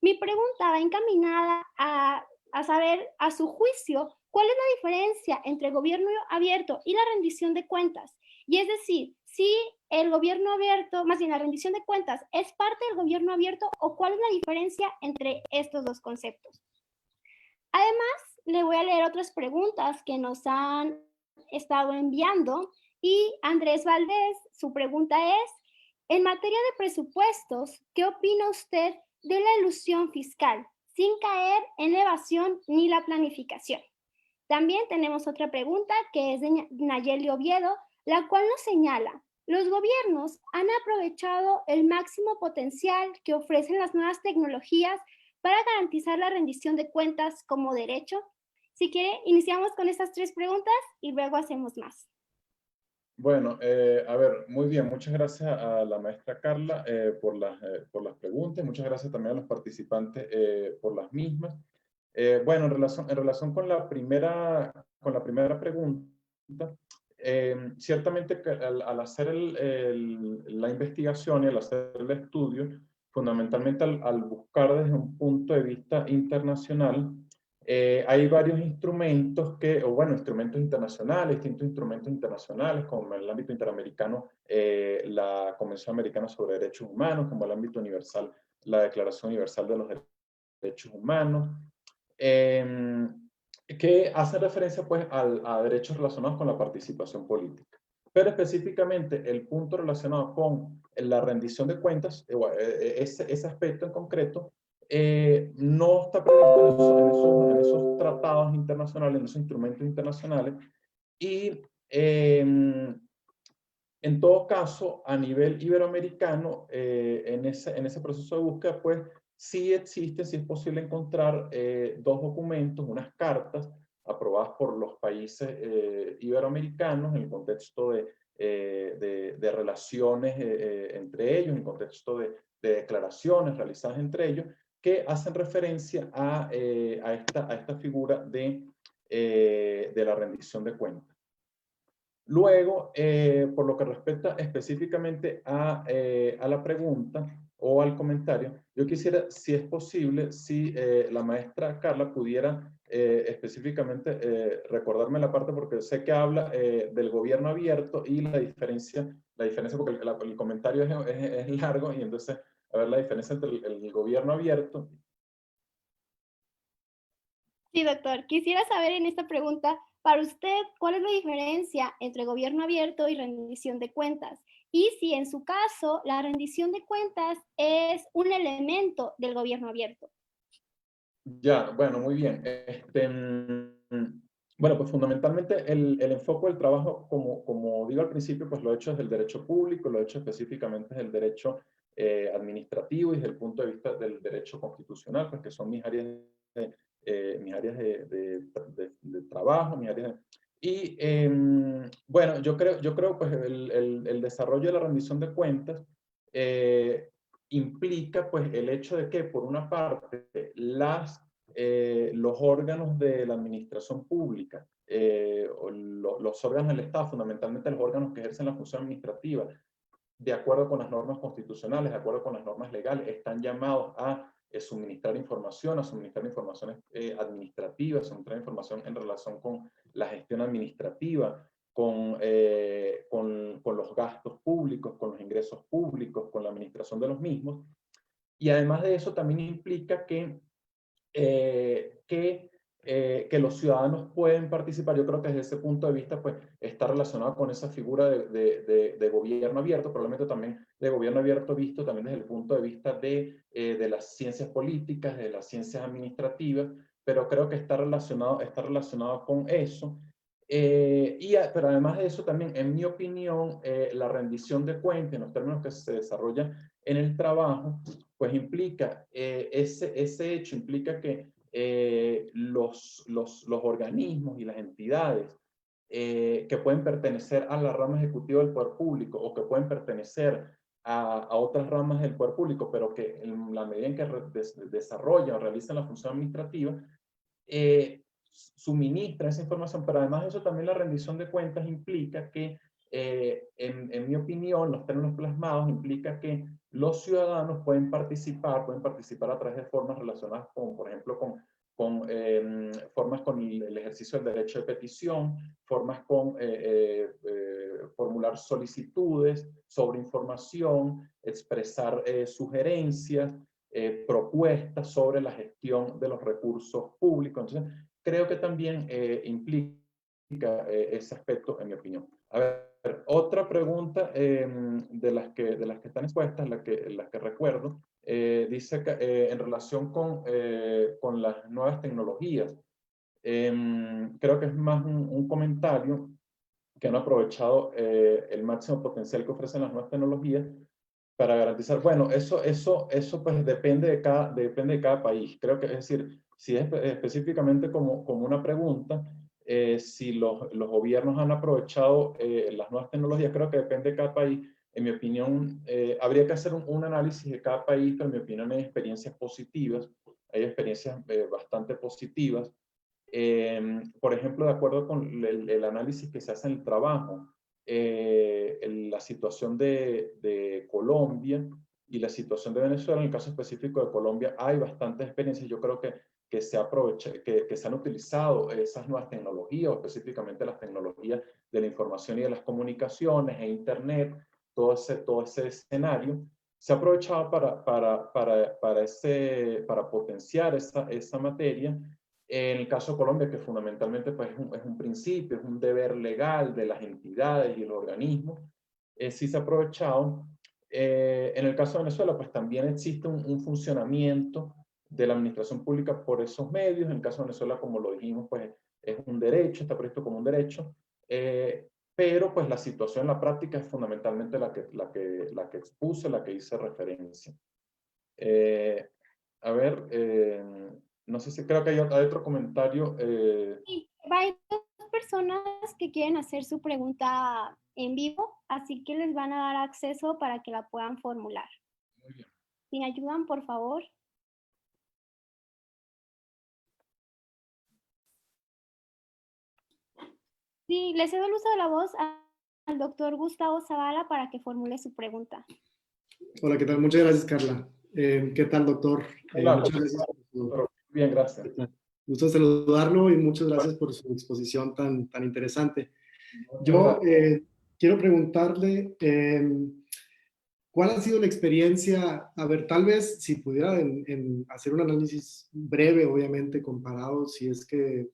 A: mi pregunta va encaminada a saber, a su juicio, cuál es la diferencia entre gobierno abierto y la rendición de cuentas. Y es decir, si el gobierno abierto, más bien la rendición de cuentas, es parte del gobierno abierto o cuál es la diferencia entre estos dos conceptos. Además, le voy a leer otras preguntas que nos han estado enviando y Andrés Valdés, su pregunta es, en materia de presupuestos, ¿qué opina usted de la elusión fiscal sin caer en la evasión ni la planificación? También tenemos otra pregunta que es de Nayeli Oviedo, la cual nos señala, los gobiernos han aprovechado el máximo potencial que ofrecen las nuevas tecnologías para garantizar la rendición de cuentas como derecho. Si quiere, iniciamos con estas 3 preguntas y luego hacemos más.
B: Bueno, a ver, muy bien. Muchas gracias a la maestra Carla por las preguntas. Muchas gracias también a los participantes por las mismas. Bueno, en relación con la primera pregunta, ciertamente que al hacer la investigación y al hacer el estudio, fundamentalmente al buscar desde un punto de vista internacional, hay varios instrumentos instrumentos internacionales, distintos instrumentos internacionales, como en el ámbito interamericano, la Convención Americana sobre Derechos Humanos, como el ámbito universal, la Declaración Universal de los Derechos Humanos, que hacen referencia pues a derechos relacionados con la participación política. Pero específicamente el punto relacionado con la rendición de cuentas, ese aspecto en concreto, no está previsto en esos tratados internacionales, en esos instrumentos internacionales, y en todo caso, a nivel iberoamericano, en ese proceso de búsqueda, pues sí existe, sí es posible encontrar dos documentos, unas cartas aprobadas por los países iberoamericanos en el contexto de relaciones entre ellos, en el contexto de declaraciones realizadas entre ellos, que hacen referencia a esta figura de la rendición de cuentas. Luego, por lo que respecta específicamente a la pregunta o al comentario, yo quisiera, si es posible, si la maestra Carla pudiera específicamente recordarme la parte, porque sé que habla del gobierno abierto y la diferencia porque el comentario es largo, y entonces, a ver la diferencia entre el gobierno abierto.
A: Sí, doctor. Quisiera saber en esta pregunta, para usted, ¿cuál es la diferencia entre gobierno abierto y rendición de cuentas? Y si en su caso la rendición de cuentas es un elemento del gobierno abierto.
B: Ya, bueno, muy bien. Bueno, pues fundamentalmente el enfoque del trabajo, como digo al principio, pues lo he hecho desde el derecho público, lo he hecho específicamente desde el derecho administrativo y desde el punto de vista del derecho constitucional, pues que son mis áreas de trabajo, mis áreas de... Y bueno, yo creo pues el desarrollo de la rendición de cuentas implica pues el hecho de que por una parte los órganos de la administración pública, los órganos del Estado, fundamentalmente los órganos que ejercen la función administrativa, de acuerdo con las normas constitucionales, de acuerdo con las normas legales, están llamados a suministrar información, a suministrar informaciones administrativas, a suministrar información en relación con la gestión administrativa, con los gastos públicos, con los ingresos públicos, con la administración de los mismos. Y además de eso también implica que los ciudadanos pueden participar. Yo creo que desde ese punto de vista pues, está relacionado con esa figura de gobierno abierto, probablemente también de gobierno abierto visto también desde el punto de vista de las ciencias políticas, de las ciencias administrativas, pero creo que está relacionado con eso. Pero además de eso también, en mi opinión, la rendición de cuentas, en los términos que se desarrollan en el trabajo, pues implica, ese hecho implica que los organismos y las entidades que pueden pertenecer a la rama ejecutiva del poder público o que pueden pertenecer a otras ramas del poder público, pero que en la medida en que desarrollan o realizan la función administrativa, suministra esa información, pero además de eso también la rendición de cuentas implica que, en mi opinión, los términos plasmados implica que los ciudadanos pueden participar a través de formas relacionadas con, por ejemplo, formas con el ejercicio del derecho de petición, formas con formular solicitudes sobre información, expresar sugerencias, propuestas sobre la gestión de los recursos públicos. Entonces, creo que también implica ese aspecto, en mi opinión. A ver, otra pregunta de las que están expuestas, las que recuerdo, dice que en relación con las nuevas tecnologías, creo que es más un comentario que han aprovechado el máximo potencial que ofrecen las nuevas tecnologías para garantizar. Bueno, eso pues depende depende de cada país. Creo que, es decir, si es específicamente como una pregunta, si los gobiernos han aprovechado las nuevas tecnologías, creo que depende de cada país. En mi opinión, habría que hacer un análisis de cada país, pero en mi opinión hay experiencias positivas, hay experiencias bastante positivas. Por ejemplo, de acuerdo con el análisis que se hace en el trabajo, la situación de Colombia y la situación de Venezuela, en el caso específico de Colombia, hay bastantes experiencias. Yo creo que se han utilizado esas nuevas tecnologías, o específicamente las tecnologías de la información y de las comunicaciones e Internet, todo ese escenario, se ha aprovechado para potenciar esa materia. En el caso de Colombia, que fundamentalmente pues, es un principio, es un deber legal de las entidades y los organismos, sí se ha aprovechado. En el caso de Venezuela, pues también existe un funcionamiento de la administración pública por esos medios. En el caso de Venezuela, como lo dijimos, pues es un derecho, está previsto como un derecho, pero pues la situación en la práctica es fundamentalmente la que expuse, la que hice referencia. A ver, no sé si creo que hay otro comentario.
A: Sí, hay dos personas que quieren hacer su pregunta en vivo, así que les van a dar acceso para que la puedan formular.
B: Muy bien.
A: Si me ayudan, por favor. Sí, le cedo el uso de la voz al doctor Gustavo Zavala para que formule su pregunta.
C: Hola, ¿qué tal? Muchas gracias, Carla. ¿Qué tal, doctor?
B: Hola,
C: Muchas
B: ¿cómo
C: gracias
B: estás,
C: por su...
B: doctor? Bien, gracias.
C: Gusto saludarlo y muchas
B: Bueno,
C: gracias por su exposición tan interesante.
B: muchas
C: Yo
B: gracias.
C: quiero preguntarle, ¿cuál ha sido la experiencia? A ver, tal vez si pudiera hacer un análisis breve, obviamente, comparado, si es que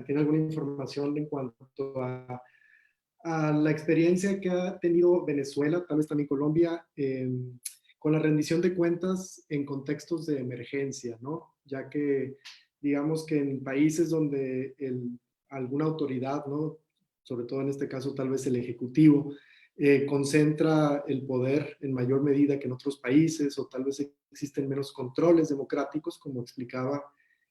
C: tiene alguna información en cuanto a la experiencia que ha tenido Venezuela, tal vez también Colombia, con la rendición de cuentas en contextos de emergencia, ¿no? Ya que, digamos que en países donde alguna autoridad, ¿no? Sobre todo en este caso tal vez el Ejecutivo, concentra el poder en mayor medida que en otros países, o tal vez existen menos controles democráticos, como explicaba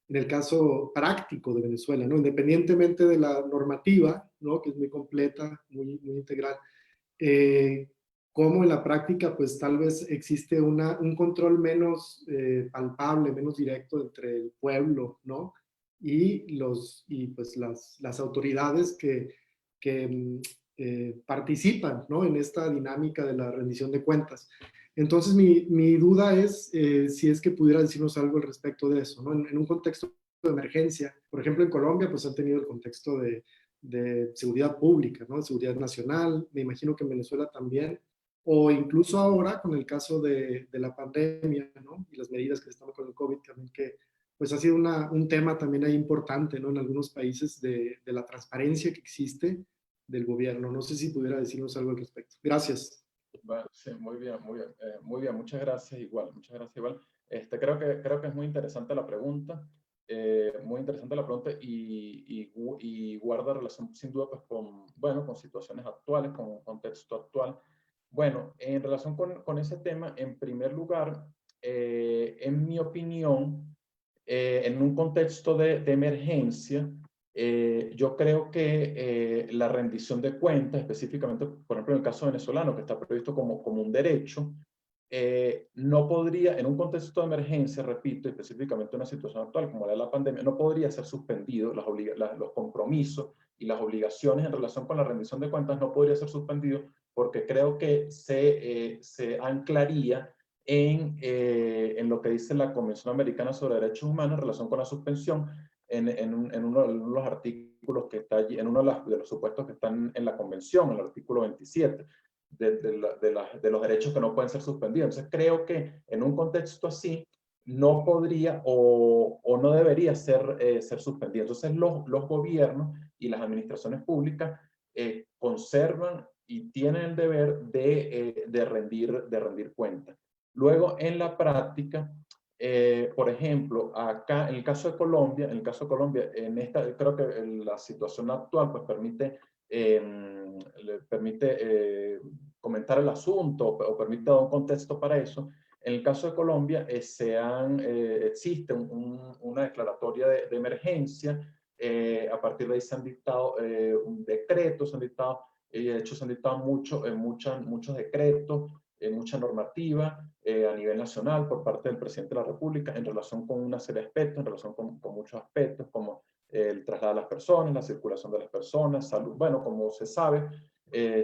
C: en el caso práctico de Venezuela, ¿no? Independientemente de la normativa, ¿no? Que es muy completa, muy integral, cómo en la práctica, pues tal vez existe un control menos palpable, menos directo entre el pueblo, ¿no? Y pues las autoridades que participan, ¿no? En esta dinámica de la rendición de cuentas. Entonces, mi duda es si es que pudiera decirnos algo al respecto de eso, ¿no? En un contexto de emergencia, por ejemplo, en Colombia, pues han tenido el contexto de seguridad pública, ¿no? De seguridad nacional, me imagino que en Venezuela también, o incluso ahora con el caso de la pandemia, ¿no? Y las medidas que se están con el COVID también, que pues ha sido un tema también ahí importante, ¿no? En algunos países de la transparencia que existe del gobierno. No sé si pudiera decirnos algo al respecto. Gracias.
B: Bueno, sí, muy bien, muy bien. Muy bien, muchas gracias igual, muchas gracias igual. Creo que es muy interesante la pregunta, muy interesante la pregunta y guarda relación sin duda pues con, bueno, con situaciones actuales, con un contexto actual. Bueno, en relación con ese tema, en primer lugar, en mi opinión, en un contexto de emergencia, yo creo que la rendición de cuentas, específicamente, por ejemplo, en el caso venezolano, que está previsto como un derecho, no podría, en un contexto de emergencia, repito, específicamente en una situación actual como la de la pandemia, no podría ser suspendido los compromisos y las obligaciones en relación con la rendición de cuentas, no podría ser suspendido porque creo que se anclaría en lo que dice la Convención Americana sobre Derechos Humanos en relación con la suspensión en uno de los artículos que está allí, en uno de los supuestos que están en la Convención, el artículo 27, de los derechos que no pueden ser suspendidos. Entonces creo que en un contexto así no podría o no debería ser suspendido. Entonces los gobiernos y las administraciones públicas conservan y tienen el deber de rendir cuentas. Luego, en la práctica, por ejemplo, acá en el caso de Colombia, creo que la situación actual pues permite comentar el asunto o permite dar un contexto para eso. En el caso de Colombia, existe una declaratoria de emergencia. A partir de ahí se han dictado un decreto, de hecho se han dictado muchos decretos, mucha normativa a nivel nacional por parte del presidente de la República en relación con una serie de aspectos, en relación con muchos aspectos como el traslado de las personas, la circulación de las personas, salud, bueno, como se sabe,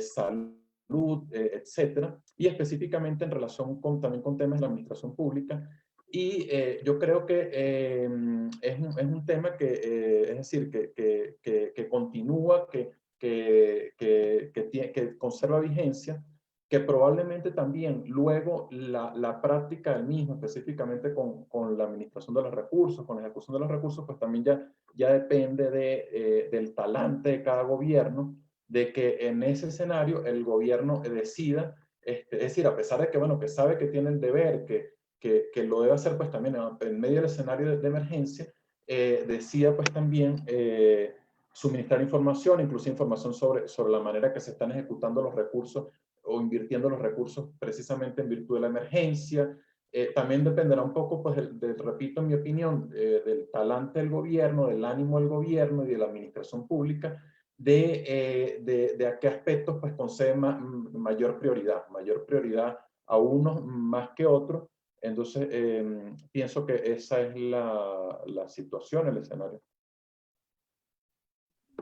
B: salud, etcétera, y específicamente en relación también con temas de la administración pública. Y yo creo que es un tema es decir, que continúa, que conserva vigencia, que probablemente también luego la práctica del mismo, específicamente con la administración de los recursos, con la ejecución de los recursos, pues también ya depende del talante de cada gobierno, de que en ese escenario el gobierno decida, es decir, a pesar de que, bueno, que sabe que tiene el deber, que lo debe hacer, pues también en medio del escenario de emergencia, decida pues también suministrar información, incluso información sobre la manera que se están ejecutando los recursos o invirtiendo los recursos precisamente en virtud de la emergencia, también dependerá un poco, pues, repito, en mi opinión, del talante del gobierno, del ánimo del gobierno y de la administración pública, de a qué aspectos pues concede mayor prioridad a unos más que otros. Entonces, pienso que esa es la situación, el escenario.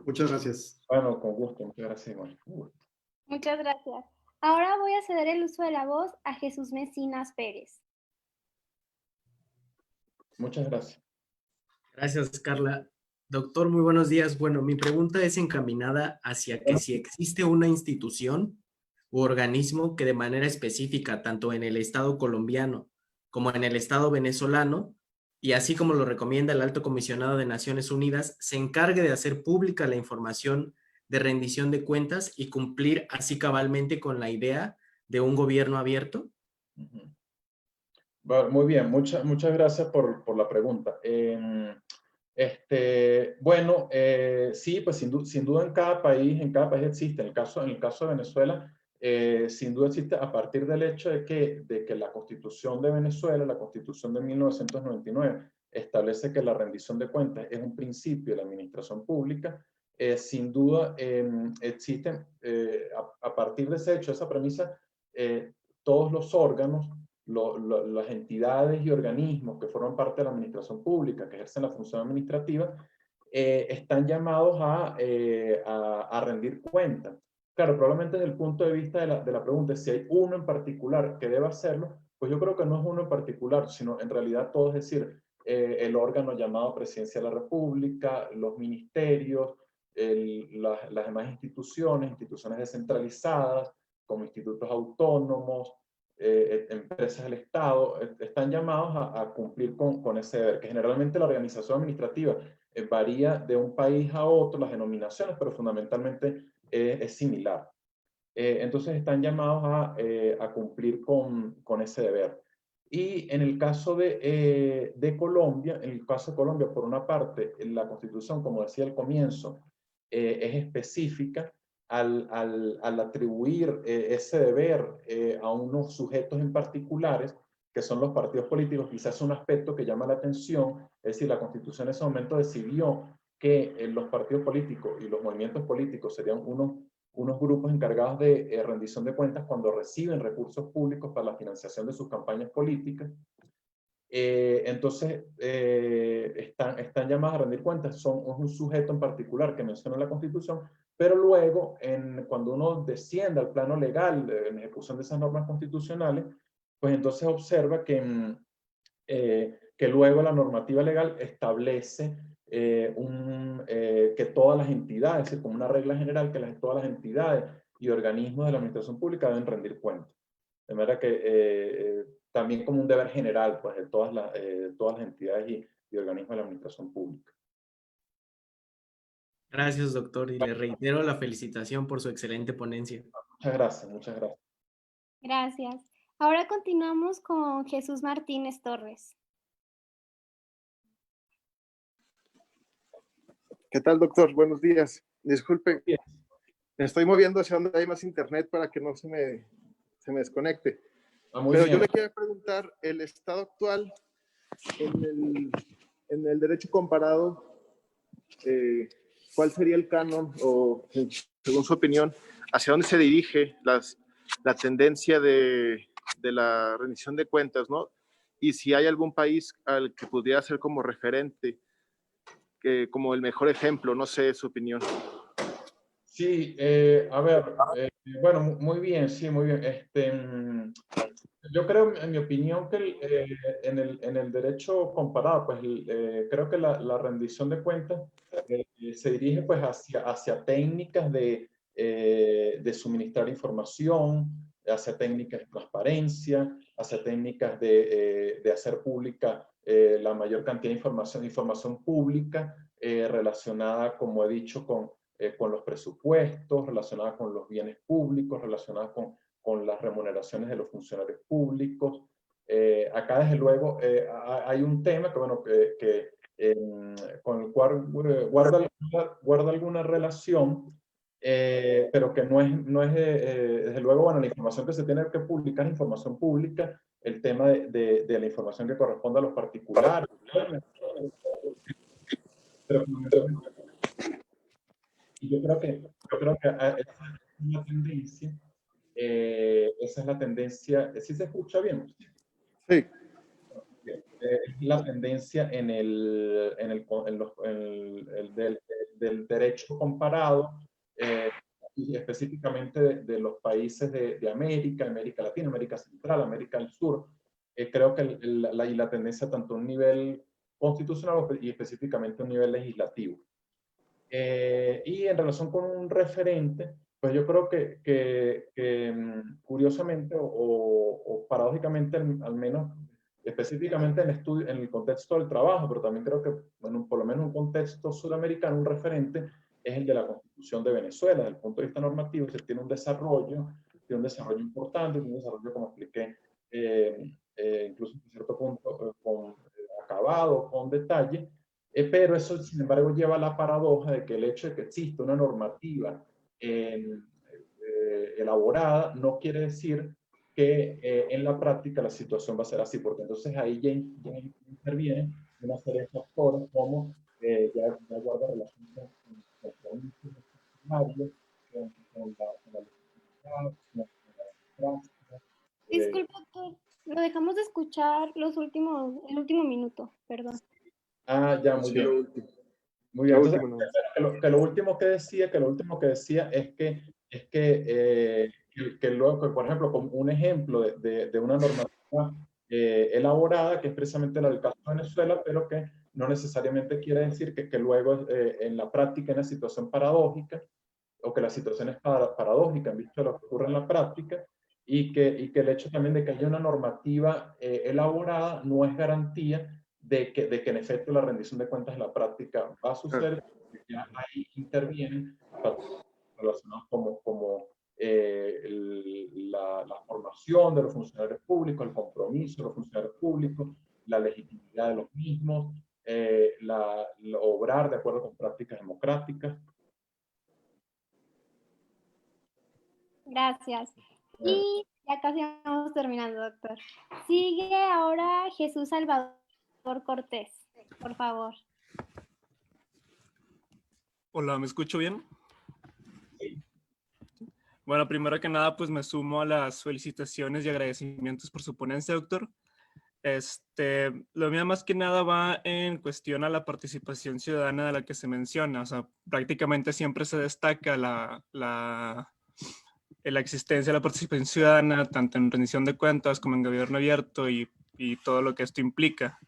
C: Muchas gracias.
B: Bueno, con gusto, muchas gracias, Iván. Con gusto.
A: Muchas gracias. Ahora voy a ceder el uso de la voz a Jesús Mecinas Pérez.
B: Muchas gracias.
D: Gracias, Carla. Doctor, muy buenos días. Bueno, mi pregunta es encaminada hacia que si existe una institución u organismo que de manera específica, tanto en el Estado colombiano como en el Estado venezolano, y así como lo recomienda el Alto Comisionado de Naciones Unidas, se encargue de hacer pública la información de rendición de cuentas y cumplir así cabalmente con la idea de un gobierno abierto.
B: Bueno, muy bien, muchas gracias por la pregunta. Bueno, sí, pues sin duda en cada país existe. En el caso de Venezuela, sin duda existe a partir del hecho de que la Constitución de Venezuela, la Constitución de 1999, establece que la rendición de cuentas es un principio de la administración pública. Sin duda existen, a partir de ese hecho, esa premisa, todos los órganos, las entidades y organismos que forman parte de la administración pública, que ejercen la función administrativa, están llamados a rendir cuentas. Claro, probablemente desde el punto de vista de la pregunta, si hay uno en particular que deba hacerlo, pues yo creo que no es uno en particular, sino en realidad todo, es decir, el órgano llamado Presidencia de la República, los ministerios, las demás instituciones descentralizadas, como institutos autónomos, empresas del Estado, están llamados a cumplir con ese deber, que generalmente la organización administrativa varía de un país a otro, las denominaciones, pero fundamentalmente es similar. Entonces están llamados a cumplir con ese deber. Y en el caso de Colombia, por una parte, la Constitución, como decía al comienzo, es específica al atribuir ese deber a unos sujetos en particulares, que son los partidos políticos. Quizás es un aspecto que llama la atención, es decir, la Constitución en ese momento decidió que los partidos políticos y los movimientos políticos serían unos grupos encargados de rendición de cuentas cuando reciben recursos públicos para la financiación de sus campañas políticas. Entonces, están llamados a rendir cuentas, son un sujeto en particular que menciona la Constitución, pero luego, cuando uno desciende al plano legal en ejecución de esas normas constitucionales, pues entonces observa que luego la normativa legal establece que todas las entidades, es decir, como una regla general, que todas las entidades y organismos de la administración pública deben rendir cuentas. De manera que también como un deber general, pues, de todas las entidades y organismos de la administración pública.
D: Gracias, doctor, y le reitero la felicitación por su excelente ponencia.
B: Muchas gracias, muchas gracias.
A: Gracias. Ahora continuamos con Jesús Martínez Torres.
E: ¿Qué tal, doctor? Buenos días. Disculpe, me estoy moviendo hacia donde hay más internet para que no se me desconecte. Pero bien. Yo le quiero preguntar, el estado actual en el derecho comparado, ¿cuál sería el canon o, según su opinión, hacia dónde se dirige la tendencia de la rendición de cuentas, ¿no? Y si hay algún país al que pudiera ser como referente, como el mejor ejemplo, no sé su opinión.
B: Sí, a ver, bueno, muy bien, sí, muy bien. Yo creo, en mi opinión, que en el derecho comparado, pues creo que la rendición de cuentas se dirige pues hacia técnicas de suministrar información, hacia técnicas de transparencia, hacia técnicas de hacer pública la mayor cantidad de información pública relacionada, como he dicho, con los presupuestos, relacionada con los bienes públicos, relacionada con las remuneraciones de los funcionarios públicos. Acá, desde luego, hay un tema que, bueno, con el cual guarda alguna relación pero que desde luego, bueno, la información que se tiene que publicar es información pública, el tema de la información que corresponde a los particulares, pero fundamentalmente, y yo creo que esa es la tendencia, esa es la tendencia, ¿sí se escucha bien?
E: Sí.
B: Es la tendencia del derecho comparado, y específicamente de los países de América, América Latina, América Central, América del Sur. Creo que la tendencia tanto a un nivel constitucional y específicamente a un nivel legislativo. Y en relación con un referente, pues yo creo que curiosamente o paradójicamente al menos, específicamente en el contexto del trabajo, pero también creo que, bueno, por lo menos en un contexto sudamericano, un referente es el de la Constitución de Venezuela. Desde el punto de vista normativo, se tiene un desarrollo importante, un desarrollo, como expliqué, incluso en cierto punto acabado, con detalle, pero eso, sin embargo, lleva a la paradoja de que el hecho de que exista una normativa elaborada no quiere decir que en la práctica la situación va a ser así, porque entonces ahí ya interviene una serie de factores como ya guarda relación con la
A: Disculpe, doctor, lo dejamos de escuchar el último minuto, perdón.
B: ya, muy
E: Sí,
B: bien.
E: lo último.
B: Muy bien,
E: Lo
B: entonces,
E: último, no.
B: que lo último que decía que luego, que, por ejemplo, como un ejemplo de una normativa elaborada, que es precisamente la del caso de Venezuela, pero que no necesariamente quiere decir que luego en la práctica, en una situación paradójica, o que la situación es paradójica en vista de lo que ocurre en la práctica, y que el hecho también de que haya una normativa elaborada no es garantía de que en efecto la rendición de cuentas en la práctica va a suceder, porque ya ahí intervienen relacionados como la formación de los funcionarios públicos, el compromiso de los funcionarios públicos, la legitimidad de los mismos, obrar de acuerdo con prácticas democráticas.
A: Gracias. Y ya casi vamos terminando, doctor. Sigue ahora Jesús Salvador Cortés, por favor.
F: Hola, ¿me escucho bien? Bueno, primero que nada, pues me sumo a las felicitaciones y agradecimientos por su ponencia, doctor. Lo mío más que nada va en cuestión a la participación ciudadana de la que se menciona. O sea, prácticamente siempre se destaca la existencia de la participación ciudadana, tanto en rendición de cuentas como en gobierno abierto y todo lo que esto implica.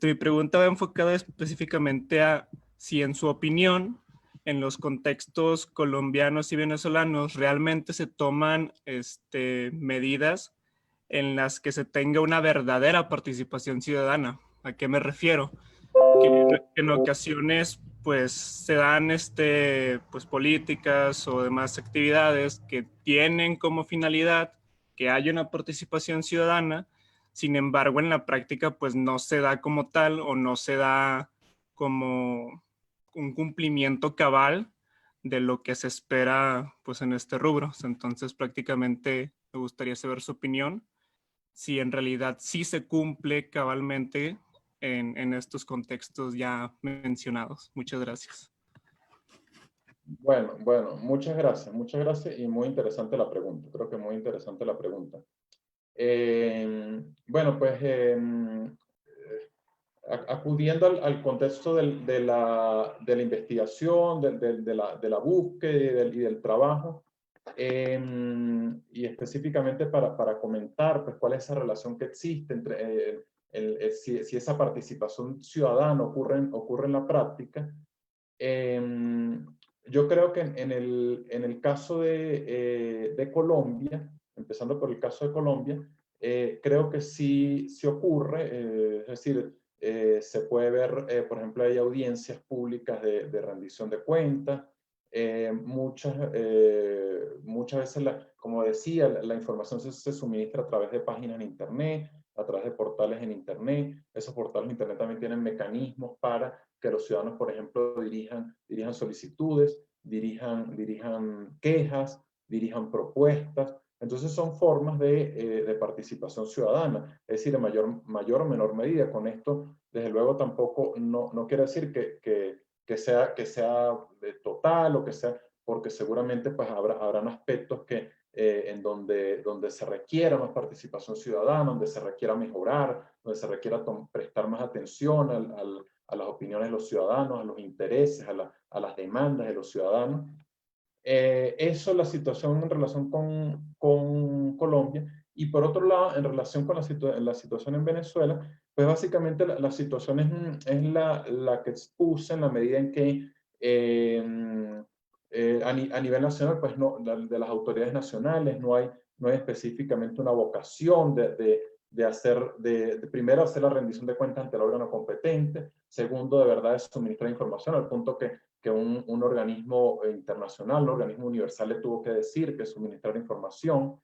F: Mi pregunta va enfocada específicamente a si en su opinión, en los contextos colombianos y venezolanos, realmente se toman medidas en las que se tenga una verdadera participación ciudadana. ¿A qué me refiero? Que en ocasiones pues se dan pues políticas o demás actividades que tienen como finalidad que haya una participación ciudadana. Sin embargo, en la práctica pues no se da como tal o no se da como un cumplimiento cabal de lo que se espera pues en este rubro. Entonces prácticamente me gustaría saber su opinión, si en realidad sí se cumple cabalmente en estos contextos ya mencionados. Muchas gracias.
B: Bueno, muchas gracias y muy interesante la pregunta, creo que muy interesante la pregunta. Bueno, pues acudiendo al contexto de la investigación, de la búsqueda y del trabajo, y específicamente para comentar pues, cuál es esa relación que existe entre si esa participación ciudadana ocurre en la práctica. Yo creo que en el caso de Colombia, empezando por el caso de Colombia, creo que sí ocurre, es decir, se puede ver, por ejemplo, hay audiencias públicas de rendición de cuentas, muchas veces, como decía, la información se suministra a través de páginas en Internet, a través de portales en Internet. Esos portales en Internet también tienen mecanismos para que los ciudadanos, por ejemplo, dirijan solicitudes. dirijan quejas, dirijan propuestas. Entonces son formas de participación ciudadana, es decir, en mayor o menor medida. Con esto, desde luego, tampoco no quiere decir que sea total o que sea, porque seguramente pues habrán aspectos en donde se requiera más participación ciudadana, donde se requiera mejorar, donde se requiera prestar más atención a las opiniones de los ciudadanos, a los intereses, a las demandas de los ciudadanos. Eso es la situación en relación con Colombia. Y por otro lado, en relación con la situación en Venezuela, pues básicamente la situación es la que expuse, en la medida en que a nivel nacional, pues no, de las autoridades nacionales no hay específicamente una vocación primero, hacer la rendición de cuentas ante el órgano competente; segundo, de verdad, es suministrar información, al punto que un organismo internacional, un organismo universal, le tuvo que decir que suministrar información.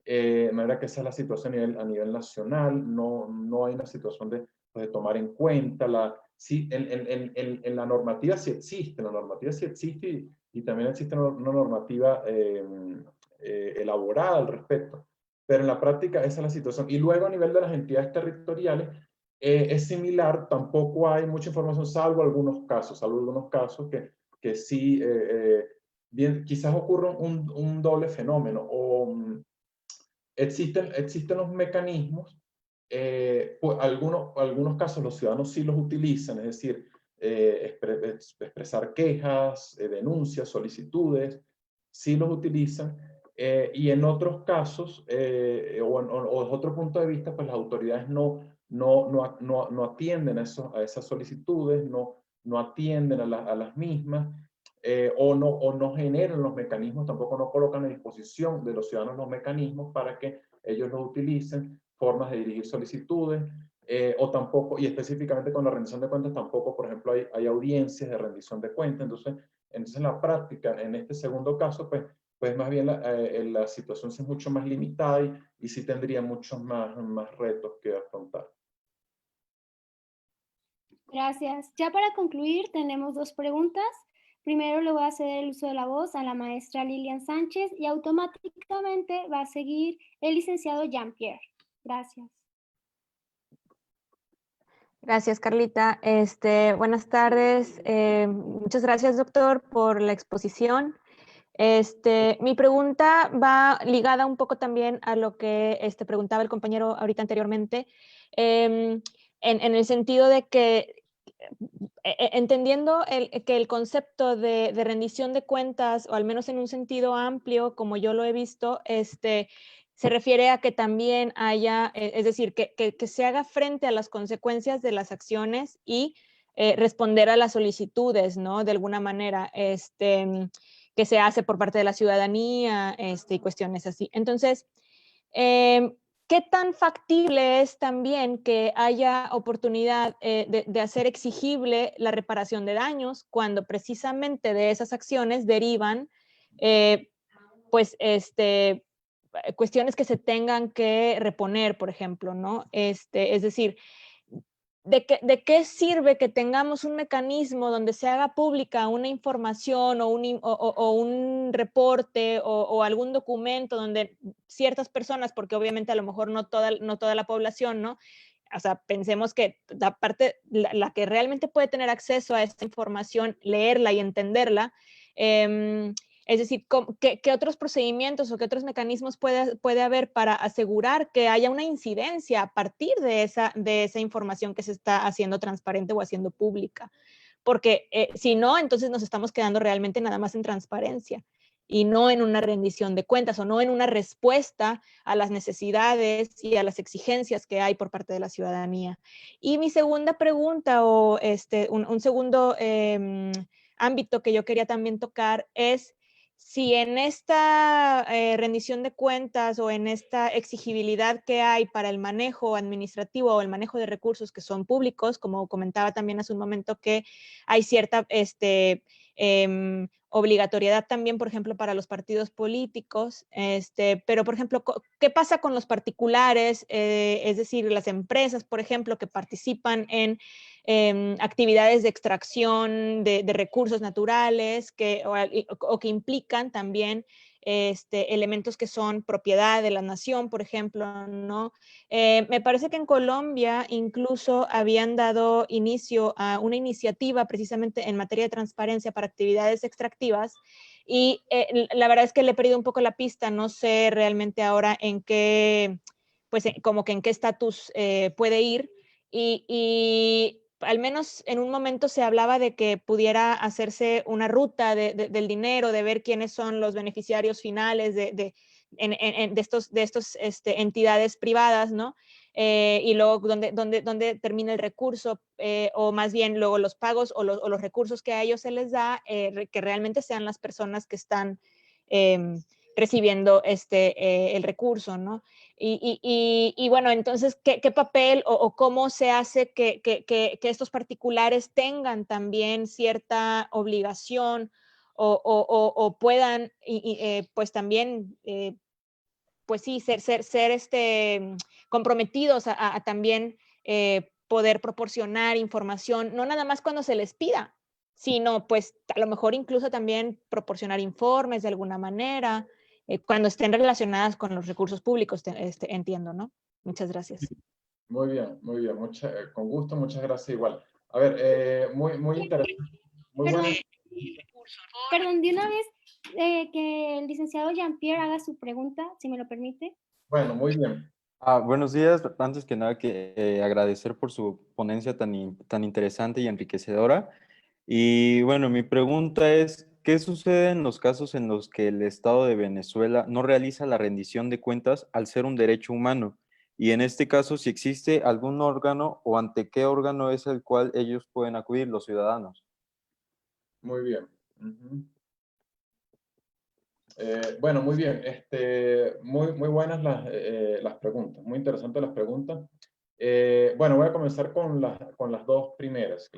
B: De manera que esa es la situación a nivel nacional. No hay una situación de tomar en cuenta. En la normativa sí existe, y también existe una normativa elaborada al respecto. Pero en la práctica esa es la situación. Y luego, a nivel de las entidades territoriales, es similar. Tampoco hay mucha información, salvo algunos casos que sí, quizás ocurre un doble fenómeno. Existen los mecanismos, pues algunos casos los ciudadanos sí los utilizan, es decir, expresar quejas, denuncias, solicitudes, sí los utilizan. Y en otros casos, o desde otro punto de vista, pues las autoridades no atienden a esas solicitudes, no atienden a las mismas, o no generan los mecanismos, tampoco no colocan a disposición de los ciudadanos los mecanismos para que ellos los utilicen, formas de dirigir solicitudes, o tampoco, y específicamente con la rendición de cuentas, tampoco, por ejemplo, hay audiencias de rendición de cuentas. Entonces en la práctica, en este segundo caso, pues más bien la situación es mucho más limitada, y sí tendría muchos más retos que afrontar.
A: Gracias. Ya para concluir, tenemos 2 preguntas. Primero le voy a ceder el uso de la voz a la maestra Lilian Sánchez, y automáticamente va a seguir el licenciado Jean-Pierre. Gracias.
G: Gracias, Carlita. Buenas tardes. Muchas gracias, doctor, por la exposición. Mi pregunta va ligada un poco también a lo que preguntaba el compañero ahorita anteriormente, en el sentido de que, entendiendo que el concepto de rendición de cuentas, o al menos en un sentido amplio, como yo lo he visto, se refiere a que también haya, es decir, que se haga frente a las consecuencias de las acciones y responder a las solicitudes, ¿no? De alguna manera, que se hace por parte de la ciudadanía, y cuestiones así. Entonces, ¿qué tan factible es también que haya oportunidad de hacer exigible la reparación de daños cuando precisamente de esas acciones derivan, pues, cuestiones que se tengan que reponer, por ejemplo, ¿no? Es decir, ¿de qué sirve que tengamos un mecanismo donde se haga pública una información o un reporte o algún documento donde ciertas personas, porque obviamente a lo mejor no toda la población, ¿no? O sea, pensemos que la que realmente puede tener acceso a esta información, leerla y entenderla, es decir, ¿qué otros procedimientos o qué otros mecanismos puede haber para asegurar que haya una incidencia a partir de esa información que se está haciendo transparente o haciendo pública? Porque si no, entonces nos estamos quedando realmente nada más en transparencia y no en una rendición de cuentas, o no en una respuesta a las necesidades y a las exigencias que hay por parte de la ciudadanía. Y mi segunda pregunta, o un segundo ámbito que yo quería también tocar, es si en esta rendición de cuentas o en esta exigibilidad que hay para el manejo administrativo o el manejo de recursos que son públicos, como comentaba también hace un momento, que hay cierta obligatoriedad también, por ejemplo, para los partidos políticos, pero, por ejemplo, ¿qué pasa con los particulares? Es decir, las empresas, por ejemplo, que participan en actividades de extracción de recursos naturales o que implican también elementos que son propiedad de la nación, por ejemplo, ¿no? Me parece que en Colombia incluso habían dado inicio a una iniciativa precisamente en materia de transparencia para actividades extractivas y la verdad es que le he perdido un poco la pista, no sé realmente ahora en qué, pues como que en qué estatus puede ir y al menos en un momento se hablaba de que pudiera hacerse una ruta del dinero, de ver quiénes son los beneficiarios finales de estos entidades privadas, ¿no? Y luego dónde termina el recurso, o más bien luego los pagos o los recursos que a ellos se les da, que realmente sean las personas que están recibiendo el recurso, ¿no? Y bueno, entonces, ¿qué papel o cómo se hace que estos particulares tengan también cierta obligación o puedan, pues también, pues sí, ser comprometidos a también poder proporcionar información, no nada más cuando se les pida, sino pues a lo mejor incluso también proporcionar informes de alguna manera, cuando estén relacionadas con los recursos públicos, entiendo, ¿no? Muchas gracias.
B: Muy bien, con gusto, muchas gracias igual. A ver, muy interesante, muy
A: Perdón,
B: buena.
A: perdón, de una vez que el licenciado Jean-Pierre haga su pregunta, si me lo permite.
B: Bueno, muy bien.
H: Buenos días. Antes que nada, que agradecer por su ponencia tan interesante y enriquecedora. Y bueno, mi pregunta es, ¿qué sucede en los casos en los que el Estado de Venezuela no realiza la rendición de cuentas al ser un derecho humano? Y en este caso, si existe algún órgano o ante qué órgano es el cual ellos pueden acudir, los ciudadanos.
B: Muy bien. Ujú. Bueno, muy bien. Muy buenas las preguntas, muy interesantes las preguntas. Bueno, voy a comenzar con las dos primeras.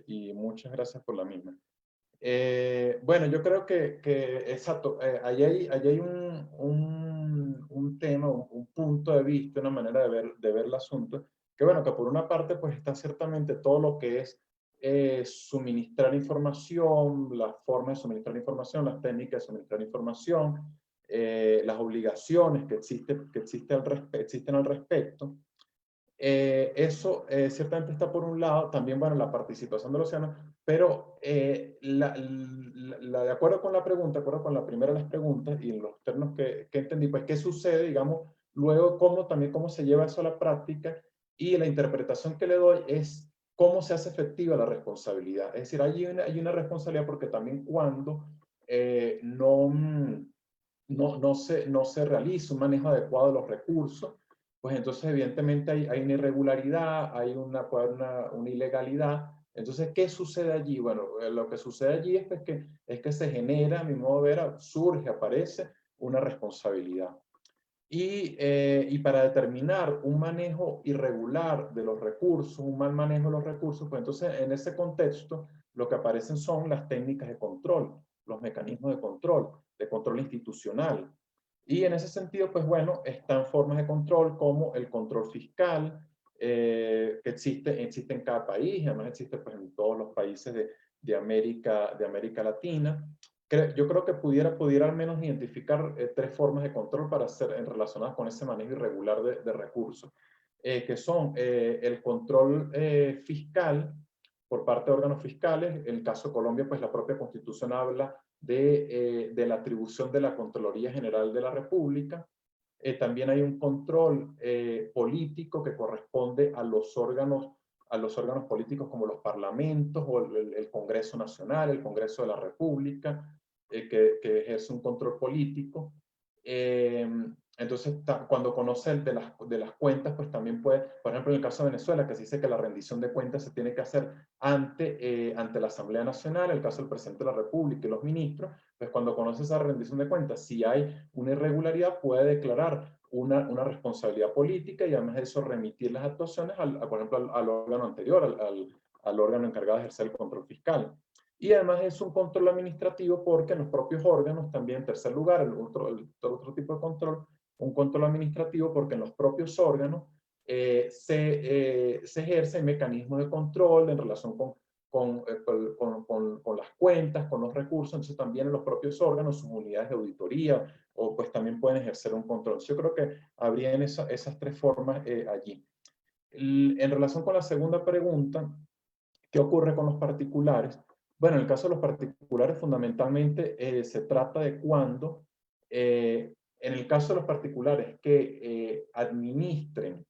B: Y muchas gracias por la misma. Bueno, yo creo que exacto, ahí hay un tema, un punto de vista, una manera de ver el asunto, que bueno, que por una parte pues está ciertamente todo lo que es suministrar información, las formas de suministrar información, las técnicas de suministrar información, las obligaciones que existen al respecto. Eso ciertamente está por un lado, también, bueno, la participación de los ciudadanos, pero de acuerdo con la pregunta, de acuerdo con la primera de las preguntas y en los términos que entendí, pues, ¿qué sucede, digamos, luego cómo se lleva eso a la práctica? Y la interpretación que le doy es cómo se hace efectiva la responsabilidad. Es decir, hay una responsabilidad porque también cuando no se realiza un manejo adecuado de los recursos, pues entonces evidentemente hay una irregularidad, puede haber una ilegalidad. Entonces, ¿qué sucede allí? Bueno, lo que sucede allí es que se genera, a mi modo de ver, aparece una responsabilidad. Y para determinar un manejo irregular de los recursos, un mal manejo de los recursos, pues entonces en ese contexto lo que aparecen son las técnicas de control, los mecanismos de control institucional. Y en ese sentido, pues bueno, están formas de control como el control fiscal, que existe en cada país, además existe pues, en todos los países de América Latina. Yo creo que pudiera al menos identificar tres formas de control para ser relacionadas con ese manejo irregular de recursos, que son el control fiscal por parte de órganos fiscales. En el caso de Colombia, pues la propia Constitución habla de la atribución de la Contraloría General de la República. También hay un control político que corresponde a los órganos políticos como los parlamentos o el Congreso Nacional, el Congreso de la República, que ejerce un control político. Entonces, cuando conoce el de las cuentas, pues también puede, por ejemplo, en el caso de Venezuela, que se dice que la rendición de cuentas se tiene que hacer ante la Asamblea Nacional, el caso del presidente de la República y los ministros, pues cuando conoce esa rendición de cuentas, si hay una irregularidad, puede declarar una responsabilidad política y además de eso remitir las actuaciones, por ejemplo, al órgano anterior, al órgano encargado de ejercer el control fiscal. Y además es un control administrativo porque en los propios órganos también, en tercer lugar, el otro tipo de control, un control administrativo porque en los propios órganos se ejercen mecanismos de control en relación con las cuentas, con los recursos. Entonces también en los propios órganos, sus unidades de auditoría, o pues también pueden ejercer un control. Yo creo que habrían esas tres formas allí. En relación con la segunda pregunta, ¿qué ocurre con los particulares? Bueno, en el caso de los particulares, fundamentalmente se trata de cuando, en el caso de los particulares que administren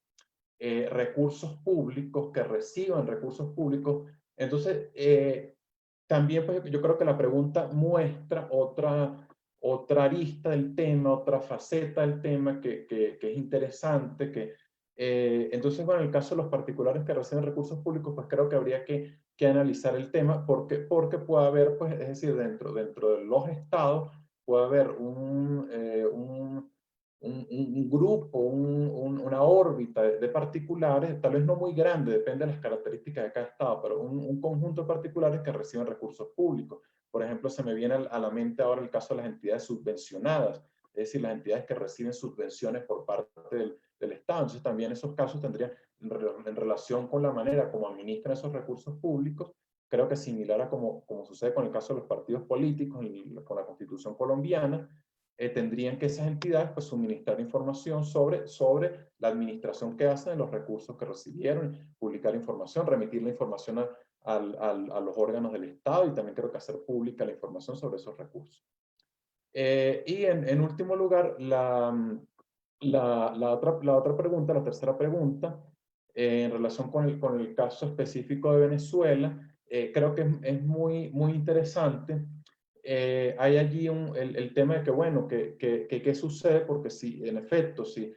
B: recursos públicos, que reciban recursos públicos, entonces también pues, yo creo que la pregunta muestra otra arista del tema, otra faceta del tema que es interesante, entonces, bueno, en el caso de los particulares que reciben recursos públicos, pues creo que habría que analizar el tema, porque puede haber, pues, es decir, dentro de los estados, puede haber un grupo, una órbita de particulares, tal vez no muy grande, depende de las características de cada estado, pero un conjunto de particulares que reciben recursos públicos. Por ejemplo, se me viene a la mente ahora el caso de las entidades subvencionadas, es decir, las entidades que reciben subvenciones por parte del Estado. Entonces también esos casos tendrían, en relación con la manera como administran esos recursos públicos, creo que similar a como sucede con el caso de los partidos políticos y con la Constitución colombiana, tendrían que esas entidades pues, suministrar información sobre la administración que hacen de los recursos que recibieron, publicar información, remitir la información a los órganos del Estado y también creo que hacer pública la información sobre esos recursos. Y en último lugar, la otra pregunta, la tercera pregunta, en relación con el caso específico de Venezuela, creo que es muy interesante. Hay allí el tema de que, bueno, ¿qué sucede? Porque si, en efecto, si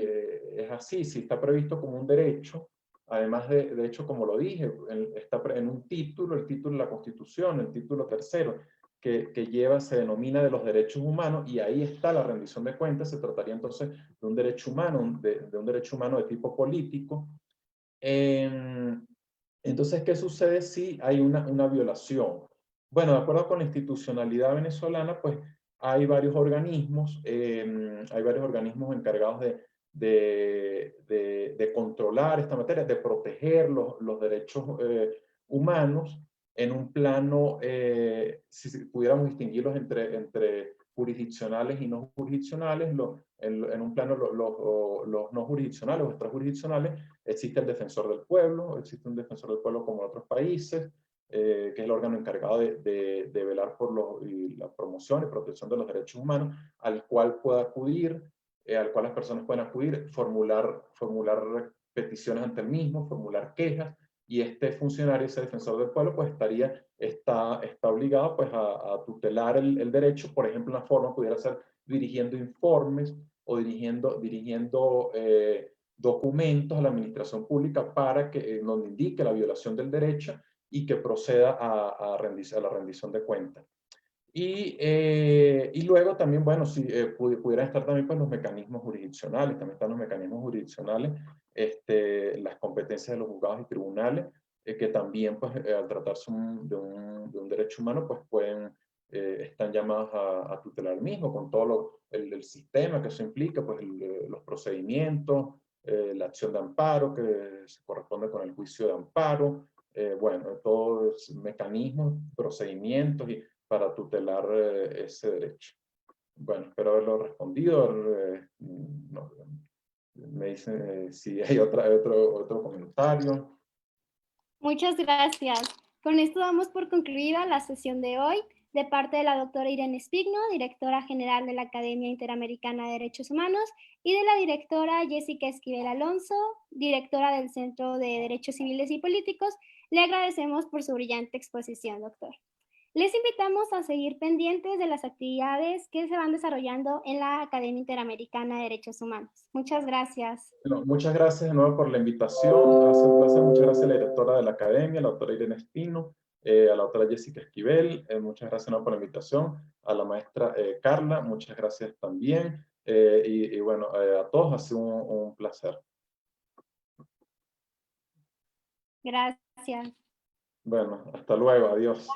B: es así, si está previsto como un derecho, además de hecho, como lo dije, está en un título, el título de la Constitución, el título tercero, que lleva, se denomina de los derechos humanos, y ahí está la rendición de cuentas. Se trataría entonces de un derecho humano, de un derecho humano de tipo político. Entonces, ¿qué sucede si hay una violación? Bueno, de acuerdo con la institucionalidad venezolana, pues hay varios organismos encargados de controlar esta materia, de proteger los derechos humanos en un plano, si pudiéramos distinguirlos entre jurisdiccionales y no jurisdiccionales, en un plano los no jurisdiccionales o extrajurisdiccionales, existe el defensor del pueblo, existe un defensor del pueblo como en otros países, que es el órgano encargado de velar por la promoción y protección de los derechos humanos, al cual pueda acudir, al cual las personas pueden acudir, formular peticiones ante el mismo, formular quejas, y este funcionario, ese defensor del pueblo, pues está obligado pues a tutelar el derecho. Por ejemplo, una forma pudiera ser dirigiendo informes o dirigiendo documentos a la administración pública para que donde indique la violación del derecho y que proceda a la rendición de cuentas. Y luego también, bueno, si pudieran estar también pues, los mecanismos jurisdiccionales, también están los mecanismos jurisdiccionales, las competencias de los juzgados y tribunales, que también pues, al tratarse de un derecho humano, pues están llamados a tutelar el mismo, con todo el sistema que eso implica, pues los procedimientos, la acción de amparo que se corresponde con el juicio de amparo, bueno, todos mecanismos, procedimientos para tutelar ese derecho. Bueno, espero haberlo respondido. No, me dicen si hay otro comentario.
A: Muchas gracias. Con esto damos por concluida la sesión de hoy. De parte de la doctora Irene Espigno, directora general de la Academia Interamericana de Derechos Humanos, y de la directora Jessica Esquivel Alonso, directora del Centro de Derechos Civiles y Políticos, le agradecemos por su brillante exposición, doctor. Les invitamos a seguir pendientes de las actividades que se van desarrollando en la Academia Interamericana de Derechos Humanos. Muchas gracias.
B: Bueno, muchas gracias de nuevo por la invitación. Hace un placer. Muchas gracias a la directora de la Academia, la doctora Irene Espino, a la doctora Jessica Esquivel. Muchas gracias de nuevo por la invitación. A la maestra Carla, muchas gracias también. Y bueno, a todos ha sido un placer.
A: Gracias.
B: Bueno, hasta luego, adiós.